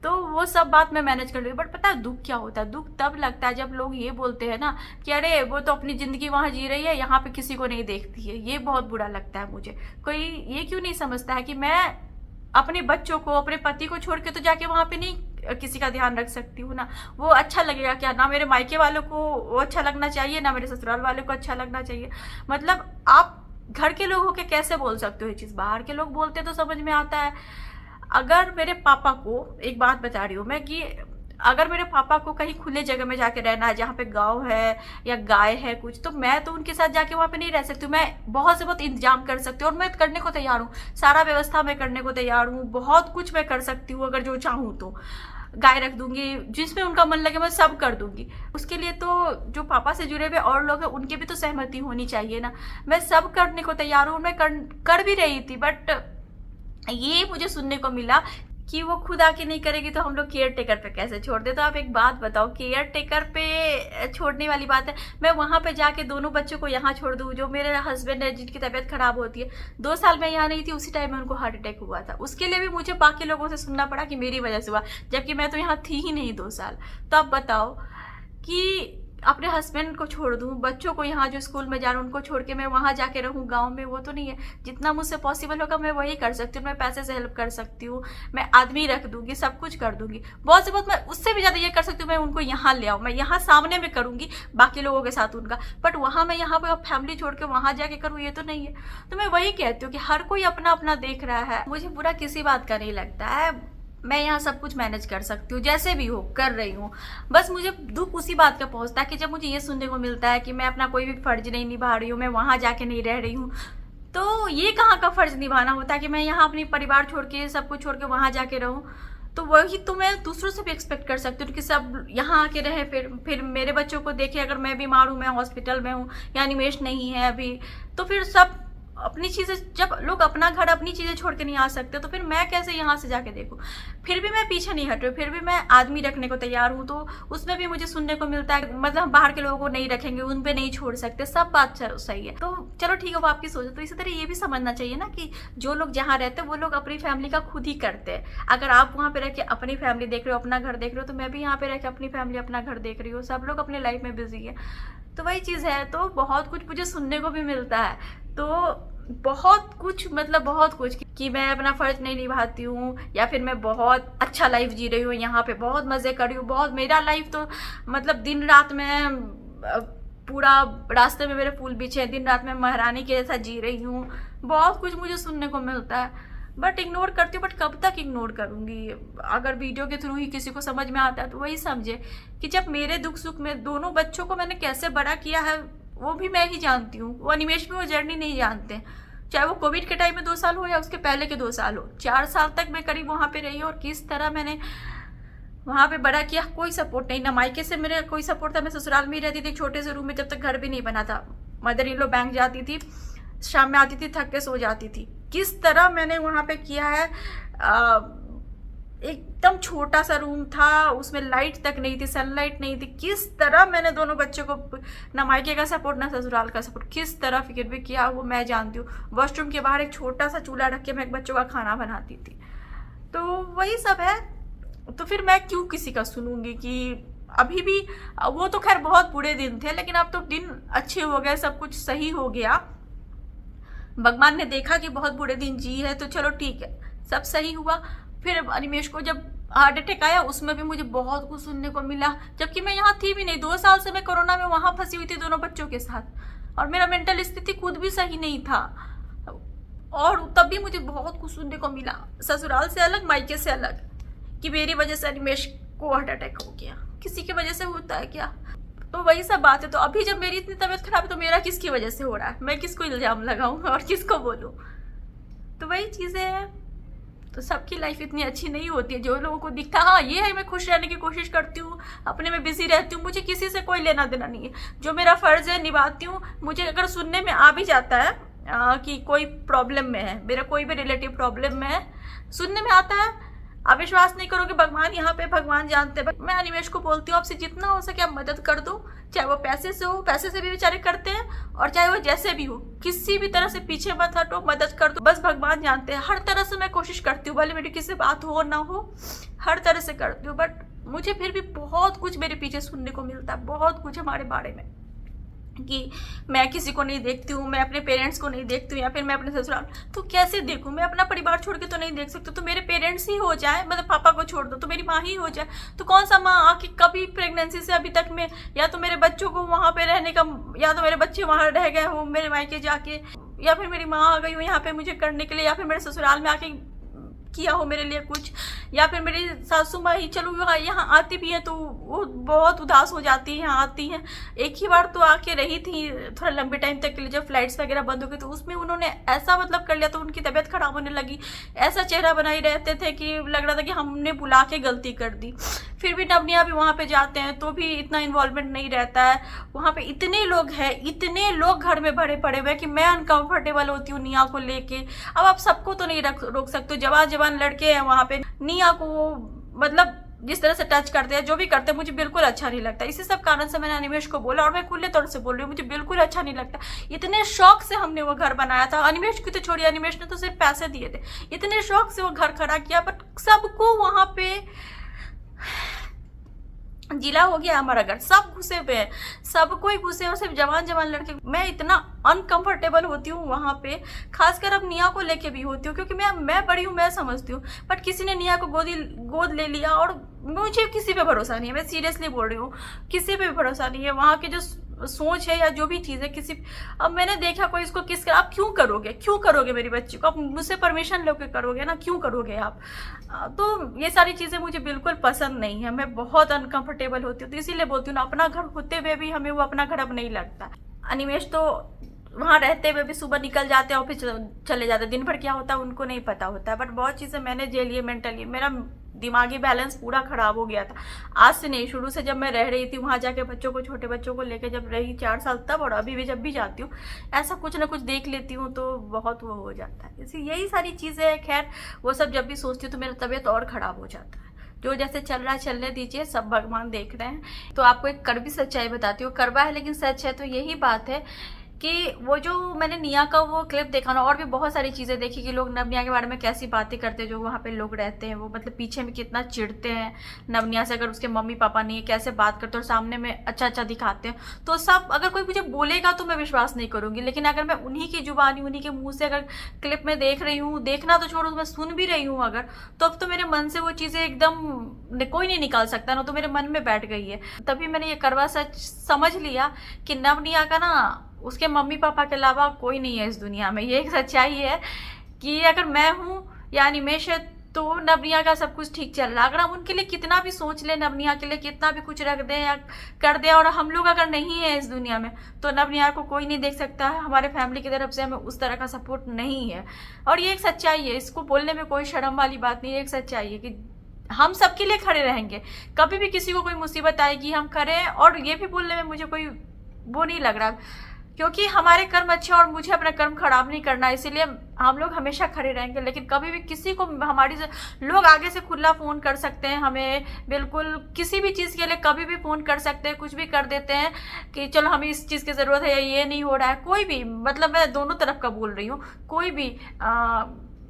तो वो सब बात मैं मैनेज कर लूँगी। बट पता है दुख क्या होता है? दुख तब लगता है जब लोग ये बोलते हैं ना कि अरे वो तो अपनी ज़िंदगी वहाँ जी रही है, यहाँ पे किसी को नहीं देखती है। ये बहुत बुरा लगता है मुझे। कोई ये क्यों नहीं समझता है कि मैं अपने बच्चों को, अपने पति को छोड़ के तो जाके वहाँ पे नहीं किसी का ध्यान रख सकती हूँ ना। वो अच्छा लगेगा क्या? ना मेरे मायके वालों को वो अच्छा लगना चाहिए, ना मेरे ससुराल वालों को अच्छा लगना चाहिए। मतलब आप घर के लोग होके कैसे बोल सकते हो ये चीज़? बाहर के लोग बोलते तो समझ में आता है। अगर मेरे पापा को, एक बात बता रही हूँ मैं, कि अगर मेरे पापा को कहीं खुले जगह में जाके रहना है, जहाँ पे गांव है या गाय है कुछ, तो मैं तो उनके साथ जाके वहाँ पे नहीं रह सकती हूँ। मैं बहुत से बहुत इंतजाम कर सकती हूँ और मैं करने को तैयार हूँ, सारा व्यवस्था मैं करने को तैयार हूँ, बहुत कुछ मैं कर सकती हूँ अगर जो चाहूँ तो। गाय रख दूंगी, जिसमें उनका मन लगे मैं सब कर दूंगी। उसके लिए तो जो पापा से जुड़े हुए और लोग हैं उनकी भी तो सहमति होनी चाहिए ना। मैं सब करने को तैयार हूँ, मैं कर भी रही थी, बट ये मुझे सुनने को मिला कि वो खुद आके नहीं करेगी तो हम लोग केयर टेकर पे कैसे छोड़ दे। तो आप एक बात बताओ, केयर टेकर पे छोड़ने वाली बात है। मैं वहाँ पे जाके दोनों बच्चों को यहाँ छोड़ दूँ? जो मेरे हस्बैंड है जिनकी तबीयत खराब होती है, 2 साल मैं यहाँ नहीं थी, उसी टाइम में उनको हार्ट अटैक हुआ था। उसके लिए भी मुझे बाकी लोगों से सुनना पड़ा कि मेरी वजह से हुआ, जबकि मैं तो यहाँ थी ही नहीं 2 साल। तो आप बताओ कि अपने हस्बैंड को छोड़ दूं, बच्चों को यहाँ जो स्कूल में जा रहे हैं उनको छोड़ के मैं वहाँ जाके रहूँ गांव में, वो तो नहीं है। जितना मुझसे पॉसिबल होगा मैं वही कर सकती हूँ। मैं पैसे से हेल्प कर सकती हूँ, मैं आदमी रख दूंगी, सब कुछ कर दूंगी। बहुत से बहुत मैं उससे भी ज़्यादा ये कर सकती हूँ, मैं उनको यहाँ ले आऊँ, मैं यहाँ सामने में करूँगी बाकी लोगों के साथ उनका। बट वहाँ मैं यहाँ पर फैमिली छोड़ के वहाँ जाके करूँ, ये तो नहीं है। तो मैं वही कहती हूँ कि हर कोई अपना अपना देख रहा है, मुझे बुरा किसी बात का नहीं लगता है। मैं यहाँ सब कुछ मैनेज कर सकती हूँ, जैसे भी हो कर रही हूँ। बस मुझे दुख उसी बात का पहुँचता है कि जब मुझे ये सुनने को मिलता है कि मैं अपना कोई भी फर्ज नहीं निभा रही हूँ, मैं वहाँ जाके नहीं रह रही हूँ। तो ये कहाँ का फर्ज निभाना होता है कि मैं यहाँ अपनी परिवार छोड़ के, सब कुछ छोड़ के वहाँ जाके रहूँ। तो वही तो मैं दूसरों से भी एक्सपेक्ट कर सकती हूँ कि सब यहाँ आके रहे, फिर मेरे बच्चों को देखे। अगर मैं बीमार हूँ, मैं हॉस्पिटल में हूँ या अनिमेश नहीं है अभी, तो फिर सब अपनी चीज़ें, जब लोग अपना घर अपनी चीज़ें छोड़ के नहीं आ सकते, तो फिर मैं कैसे यहाँ से जाके देखूँ। फिर भी मैं पीछे नहीं हट रही, फिर भी मैं आदमी रखने को तैयार हूँ। तो उसमें भी मुझे सुनने को मिलता है मतलब बाहर के लोगों को नहीं रखेंगे, उन पे नहीं छोड़ सकते, सब बात सही है। तो चलो ठीक है, वो आपकी सोच है। तो इसी तरह ये भी समझना चाहिए ना कि जो लोग जहाँ रहते हैं वो लोग अपनी फैमिली का खुद ही करते हैं। अगर आप वहाँ पे रह के अपनी फैमिली देख रहे हो, अपना घर देख रहे हो, तो मैं भी यहाँ पे रह के अपनी फैमिली, अपना घर देख रही हूँ। सब लोग अपनी लाइफ में बिजी है, तो वही चीज़ है। तो बहुत कुछ मुझे सुनने को भी मिलता है, तो बहुत कुछ मतलब बहुत कुछ कि मैं अपना फर्ज नहीं निभाती हूँ, या फिर मैं बहुत अच्छा लाइफ जी रही हूँ, यहाँ पे बहुत मज़े कर रही हूँ, बहुत मेरा लाइफ तो मतलब दिन रात में पूरा रास्ते में मेरे फूल बिछे हैं, दिन रात में महारानी के जैसा जी रही हूँ। बहुत कुछ मुझे सुनने को मिलता है, बट इग्नोर करती हूँ। बट कब तक इग्नोर करूँगी? अगर वीडियो के थ्रू ही किसी को समझ में आता है तो वही समझे कि जब मेरे दुख सुख में दोनों बच्चों को मैंने कैसे बड़ा किया है वो भी मैं ही जानती हूँ। वो अनिमेश भी वो जर्नी नहीं जानते, चाहे वो कोविड के टाइम में 2 साल हो या उसके पहले के 2 साल हो। 4 साल तक मैं करीब वहाँ पे रही और किस तरह मैंने वहाँ पे बड़ा किया। कोई सपोर्ट नहीं, ना मायके से मेरे कोई सपोर्ट था। मैं ससुराल में ही रहती थी छोटे से रूम में, जब तक घर भी नहीं बना था। मदर इन लॉ बैंक जाती थी, शाम में आती थी, थक के सो जाती थी। किस तरह मैंने वहाँ पे किया है। एकदम छोटा सा रूम था, उसमें लाइट तक नहीं थी, सनलाइट नहीं थी। किस तरह मैंने दोनों बच्चों को, ना मायके का सपोर्ट ना ससुराल का सपोर्ट, किस तरह फिक्र भी किया वो मैं जानती हूँ। वॉशरूम के बाहर एक छोटा सा चूल्हा रख के मैं बच्चों का खाना बनाती थी। तो वही सब है। तो फिर मैं क्यों किसी का सुनूंगी कि अभी भी, वो तो खैर बहुत बुरे दिन थे, लेकिन अब तो दिन अच्छे हो गए, सब कुछ सही हो गया। भगवान ने देखा कि बहुत बुरे दिन जी है, तो चलो ठीक है, सब सही हुआ। फिर अनिमेश को जब हार्ट अटैक आया, उसमें भी मुझे बहुत कुछ सुनने को मिला, जबकि मैं यहाँ थी भी नहीं। 2 साल से मैं कोरोना में वहाँ फंसी हुई थी दोनों बच्चों के साथ, और मेरा मेंटल स्थिति खुद भी सही नहीं था, और तब भी मुझे बहुत कुछ सुनने को मिला, ससुराल से अलग, मायके से अलग, कि मेरी वजह से अनिमेश को हार्ट अटैक हो गया। किसी की वजह से होता है क्या? तो वही सब बात है। तो अभी जब मेरी इतनी तबीयत खराब है तो मेरा किसकी वजह से हो रहा है? मैं किसको इल्जाम लगाऊं और किसको बोलूं? तो वही चीज़ें हैं। तो सबकी लाइफ इतनी अच्छी नहीं होती है। जो लोगों को दिखता हाँ ये है, मैं खुश रहने की कोशिश करती हूँ, अपने में बिजी रहती हूँ, मुझे किसी से कोई लेना देना नहीं है। जो मेरा फ़र्ज़ है निभाती हूँ। मुझे अगर सुनने में आ भी जाता है कि कोई प्रॉब्लम में है, मेरा कोई भी रिलेटिव प्रॉब्लम में है, सुनने में आता है। आप विश्वास नहीं करोगे, भगवान यहाँ पे, भगवान जानते हैं। मैं अनिमेश को बोलती हूँ आपसे जितना हो सके आप मदद कर दो, चाहे वो पैसे से हो, पैसे से भी बेचारे करते हैं, और चाहे वो जैसे भी हो, किसी भी तरह से पीछे मत हटो, मदद कर दो। बस भगवान जानते हैं। हर तरह से मैं कोशिश करती हूँ, भले मेरी किसी से बात हो ना हो, हर तरह से करती हूँ। बट मुझे फिर भी बहुत कुछ मेरे पीछे सुनने को मिलता है, बहुत कुछ हमारे बारे में, कि मैं किसी को नहीं देखती हूँ, मैं अपने पेरेंट्स को नहीं देखती हूँ, या फिर मैं अपने ससुराल। तो कैसे देखूँ? मैं अपना परिवार छोड़ के तो नहीं देख सकती। तो मेरे पेरेंट्स ही हो जाए, मतलब पापा को छोड़ दो तो मेरी माँ ही हो जाए। तो कौन सा माँ आके कभी प्रेगनेंसी से अभी तक में, या तो मेरे बच्चों को वहाँ पे रहने का, या तो मेरे बच्चे वहाँ रह गए हो मेरे मायके जाके, या फिर मेरी माँ आ गई हो यहाँ पे मुझे करने के लिए, या फिर मेरे ससुराल में आके किया हो मेरे लिए कुछ, या फिर मेरी सासू माँ ही चलो यहाँ आती भी है तो वो बहुत उदास हो जाती है। यहाँ आती हैं, एक ही बार तो आके रही थी थोड़ा लंबे टाइम तक के लिए, जब फ्लाइट्स वगैरह बंद हो गई, तो उसमें उन्होंने ऐसा मतलब कर लिया, तो उनकी तबीयत खराब होने लगी। ऐसा चेहरा बनाए रहते थे कि लग रहा था कि हमने बुला के गलती कर दी। फिर भी नवनिया भी वहाँ पे जाते हैं तो भी इतना इन्वॉल्वमेंट नहीं रहता है। वहाँ पे इतने लोग हैं, इतने लोग घर में भरे पड़े हुए हैं कि मैं अनकंफर्टेबल होती हूँ निया को लेके। अब आप सबको तो नहीं रोक सकते, जवान जवान लड़के हैं वहाँ पे, निया को मतलब जिस तरह से टच करते हैं, जो भी करते हैं, मुझे बिल्कुल अच्छा नहीं लगता। इसी सब कारण से मैंने अनिमेश को बोला, और मैं खुले तौर से बोल रही हूँ, मुझे बिल्कुल अच्छा नहीं लगता। इतने शौक से हमने वो घर बनाया था, अनिमेश की तो छोड़िए, अनिमेश ने तो सिर्फ पैसे दिए थे, इतने शौक से वो घर खड़ा किया, बट सबको वहाँ पे जिला हो गया हमारा घर, सब घुसे पे है, सब कोई घुसे और सिर्फ जवान जवान लड़के। मैं इतना अनकंफर्टेबल होती हूँ वहाँ पे, खासकर अब निया को लेके भी होती हूँ, क्योंकि मैं बड़ी हूँ, मैं समझती हूँ, बट किसी ने निया को गोद ले लिया और मुझे किसी पे भरोसा नहीं है। मैं सीरियसली बोल रही हूँ, किसी पे भी भरोसा नहीं है। वहाँ की जो सोच है या जो भी चीज़ है किसी, अब मैंने देखा कोई इसको किस, आप क्यों करोगे मेरी बच्ची को, आप मुझसे परमिशन लेके करोगे ना, क्यों करोगे आप? तो ये सारी चीज़ें मुझे बिल्कुल पसंद नहीं है, मैं बहुत अनकंफर्टेबल होती हूँ। तो इसीलिए बोलती हूँ ना, अपना घर होते हुए भी हमें वो अपना घर अब नहीं लगता। अनिमेश तो वहाँ रहते हुए भी सुबह निकल जाते हैं और फिर चले जाते हैं, दिन भर क्या होता है उनको नहीं पता होता है। बट बहुत चीज़ें मैंने झेली है मेंटली, मेरा दिमागी बैलेंस पूरा खराब हो गया था। आज से नहीं, शुरू से जब मैं रह रही थी वहाँ जाके बच्चों को, छोटे बच्चों को लेके जब रही 4 साल तब, और अभी भी जब भी जाती हूँ ऐसा कुछ ना कुछ देख लेती हूँ तो बहुत वो हो जाता है। इसी यही सारी चीज़ें हैं। खैर वो सब जब भी सोचती हूँ तो मेरा तबीयत और ख़राब हो जाता है। जो जैसे चल रहा है चलने दीजिए, सब भगवान देख रहे हैं। तो आपको एक कड़वी सच्चाई बताती हूँ, कड़वा है लेकिन सच है। तो यही बात है कि वो जो मैंने निया का वो क्लिप देखा ना, और भी बहुत सारी चीज़ें देखी कि लोग नवनिया के बारे में कैसी बातें करते हैं, जो वहाँ पे लोग रहते हैं वो मतलब पीछे में कितना चिढ़ते हैं नवनिया से, अगर उसके मम्मी पापा नहीं है कैसे बात करते हैं, और सामने में अच्छा अच्छा दिखाते हैं। तो सब अगर कोई मुझे बोलेगा तो मैं विश्वास नहीं करूँगी, लेकिन अगर मैं उन्हीं की जुबानी, उन्हीं के मुँह से अगर क्लिप में देख रही हूँ, देखना तो छोड़ो, मैं सुन भी रही हूँ अगर, तो अब तो मेरे मन से वो चीज़ें एकदम कोई नहीं निकाल सकता ना, तो मेरे मन में बैठ गई है। तभी मैंने ये कड़वा सच समझ लिया कि नवनिया का ना उसके मम्मी पापा के अलावा कोई नहीं है इस दुनिया में। ये एक सच्चाई है कि अगर मैं हूँ या अनिमेश है तो नवनिया का सब कुछ ठीक चल रहा है। अगर हम उनके लिए कितना भी सोच लें, नवनिया के लिए कितना भी कुछ रख दें या कर दें, और हम लोग अगर नहीं है इस दुनिया में तो नवनिया को कोई नहीं देख सकता है। हमारे फैमिली की तरफ से हमें उस तरह का सपोर्ट नहीं है, और ये एक सच्चाई है, इसको बोलने में कोई शर्म वाली बात नहीं है। एक सच्चाई है कि हम सबके लिए खड़े रहेंगे, कभी भी किसी को कोई मुसीबत आएगी हम खड़े। और ये भी बोलने में मुझे कोई वो नहीं लग रहा, क्योंकि हमारे कर्म अच्छे और मुझे अपना कर्म खराब नहीं करना, इसीलिए हम लोग हमेशा खड़े रहेंगे। लेकिन कभी भी किसी को हमारी लोग आगे से खुला फ़ोन कर सकते हैं हमें, बिल्कुल किसी भी चीज़ के लिए कभी भी फ़ोन कर सकते हैं, कुछ भी कर देते हैं कि चलो हमें इस चीज़ की ज़रूरत है या ये नहीं हो रहा है। कोई भी, मतलब मैं दोनों तरफ का बोल रही हूँ, कोई भी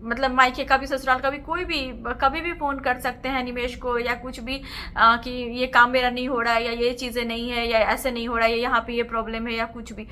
मतलब मायके का भी ससुराल का भी, कोई भी कभी भी फ़ोन कर सकते हैं अनिमेश को या कुछ भी कि ये काम मेरा नहीं हो रहा है या ये चीज़ें नहीं है या ऐसे नहीं हो रहा है, यहाँ पे ये प्रॉब्लम है या कुछ भी।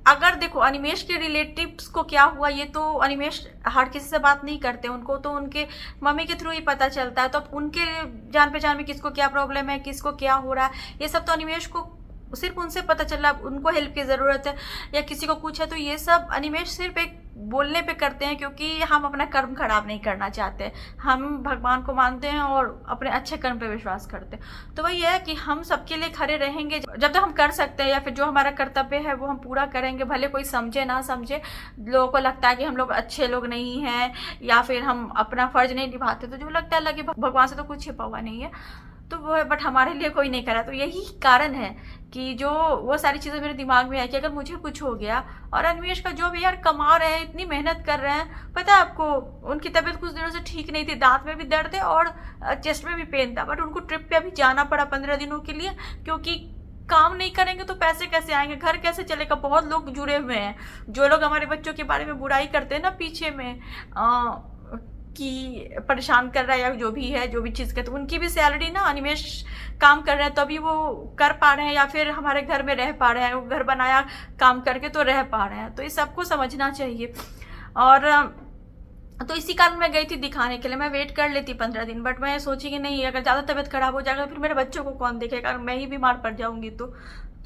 अगर देखो अनिमेश के रिलेटिव्स को क्या हुआ, ये तो अनिमेश हर किसी से बात नहीं करते, उनको तो उनके मम्मी के थ्रू ही पता चलता है। तो अब उनके जान पहचान में किसको क्या प्रॉब्लम है, किसको क्या हो रहा है, ये सब तो अनिमेश को सिर्फ उनसे पता चल रहा है। उनको हेल्प की ज़रूरत है या किसी को कुछ है, तो ये सब अनिमेश सिर्फ एक बोलने पे करते हैं, क्योंकि हम अपना कर्म खराब नहीं करना चाहते। हम भगवान को मानते हैं और अपने अच्छे कर्म पे विश्वास करते हैं। तो वही है कि हम सबके लिए खड़े रहेंगे जब तक हम कर सकते हैं, या फिर जो हमारा कर्तव्य है वो हम पूरा करेंगे, भले कोई समझे ना समझे। लोगों को लगता है कि हम लोग अच्छे लोग नहीं हैं या फिर हम अपना फर्ज नहीं निभाते, तो जो लगता है लगे भगवान से तो कुछ छिपा हुआ नहीं है, तो वो है, बट हमारे लिए कोई नहीं करा। तो यही कारण है कि जो वो सारी चीज़ें मेरे दिमाग में आई कि अगर मुझे कुछ हो गया, और अनिमेश का जो भी यार कमा रहे हैं, इतनी मेहनत कर रहे हैं, पता है आपको उनकी तबीयत कुछ दिनों से ठीक नहीं थी, दांत में भी दर्द है और चेस्ट में भी पेन था, बट उनको ट्रिप पे अभी जाना पड़ा 15 दिनों के लिए, क्योंकि काम नहीं करेंगे तो पैसे कैसे आएंगे, घर कैसे चलेगा। बहुत लोग जुड़े हुए हैं, जो लोग हमारे बच्चों के बारे में बुराई करते हैं ना पीछे में कि परेशान कर रहा है या जो भी है, जो भी चीज़ कहते, उनकी भी सैलरी ना अनिमेश काम कर रहे हैं तभी वो कर पा रहे हैं, या फिर हमारे घर में रह पा रहे हैं, वो घर बनाया काम करके तो रह पा रहे हैं। तो ये सबको समझना चाहिए। और तो इसी कारण मैं गई थी दिखाने के लिए। मैं वेट कर लेती 15 दिन, बट मैं सोची कि नहीं, अगर ज़्यादा तबीयत खराब हो जाएगा फिर मेरे बच्चों को कौन देखेगा, मैं ही बीमार पड़ जाऊंगी।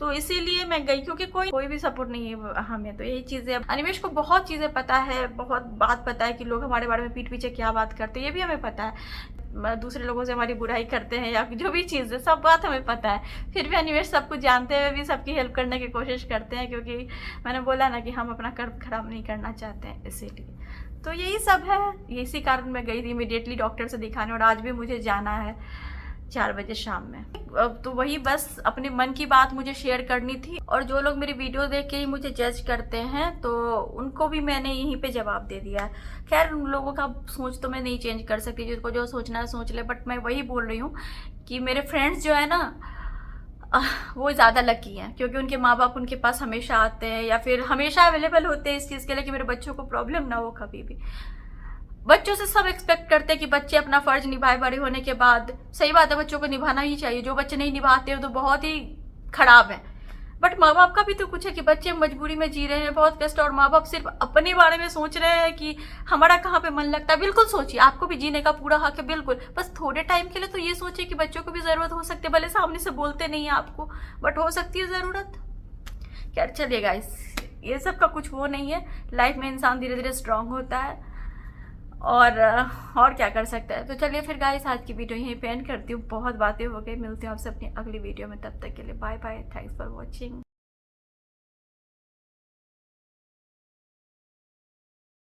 तो इसीलिए मैं गई, क्योंकि कोई भी सपोर्ट नहीं है हमें। तो यही चीज़ें, अनिमेश को बहुत चीज़ें पता है, बहुत बात पता है कि लोग हमारे बारे में पीठ पीछे क्या बात करते हैं, ये भी हमें पता है। दूसरे लोगों से हमारी बुराई करते हैं या जो भी चीज़ है, सब बात हमें पता है। फिर भी अनिमेश सब कुछ जानते हुए भी सबकी हेल्प करने की कोशिश करते हैं, क्योंकि मैंने बोला ना कि हम अपना कर्म खराब नहीं करना चाहते हैं, इसीलिए। तो यही सब है, इसी कारण मैं गई थी इमीडिएटली डॉक्टर से दिखाने, और आज भी मुझे जाना है 4 बजे शाम में। तो वही बस अपने मन की बात मुझे शेयर करनी थी। और जो लोग मेरी वीडियो देख के ही मुझे जज करते हैं तो उनको भी मैंने यहीं पे जवाब दे दिया है। खैर उन लोगों का सोच तो मैं नहीं चेंज कर सकती, जिसको जो सोचना है सोच ले, बट मैं वही बोल रही हूँ कि मेरे फ्रेंड्स जो है ना वो ज़्यादा लकी हैं, क्योंकि उनके माँ बाप उनके पास हमेशा आते हैं या फिर हमेशा अवेलेबल होते हैं इस चीज़ के लिए कि मेरे बच्चों को प्रॉब्लम ना हो कभी भी। बच्चों से सब एक्सपेक्ट करते हैं कि बच्चे अपना फर्ज निभाए बड़े होने के बाद। सही बात है, बच्चों को निभाना ही चाहिए। जो बच्चे नहीं निभाते हो तो बहुत ही खराब है। बट माँ बाप का भी तो कुछ है कि बच्चे मजबूरी में जी रहे हैं, बहुत कष्ट, और माँ बाप सिर्फ अपने बारे में सोच रहे हैं कि हमारा कहाँ पे मन लगता है। बिल्कुल सोचिए, आपको भी जीने का पूरा हक है, बिल्कुल। बस थोड़े टाइम के लिए तो ये सोचिए कि बच्चों को भी जरूरत हो सकती है, भले सामने से बोलते नहीं है आपको, बट हो सकती है जरूरत। खैर चलिए गाइस, ये सब का कुछ वो नहीं है। लाइफ में इंसान धीरे धीरे स्ट्रांग होता है, और क्या कर सकता है। तो चलिए फिर गाइस, आज की वीडियो यहीं पे एंड करती हूँ। बहुत बातें हो गई, मिलती हूँ आपसे अपनी अगली वीडियो में। तब तक के लिए bye bye, thanks for watching.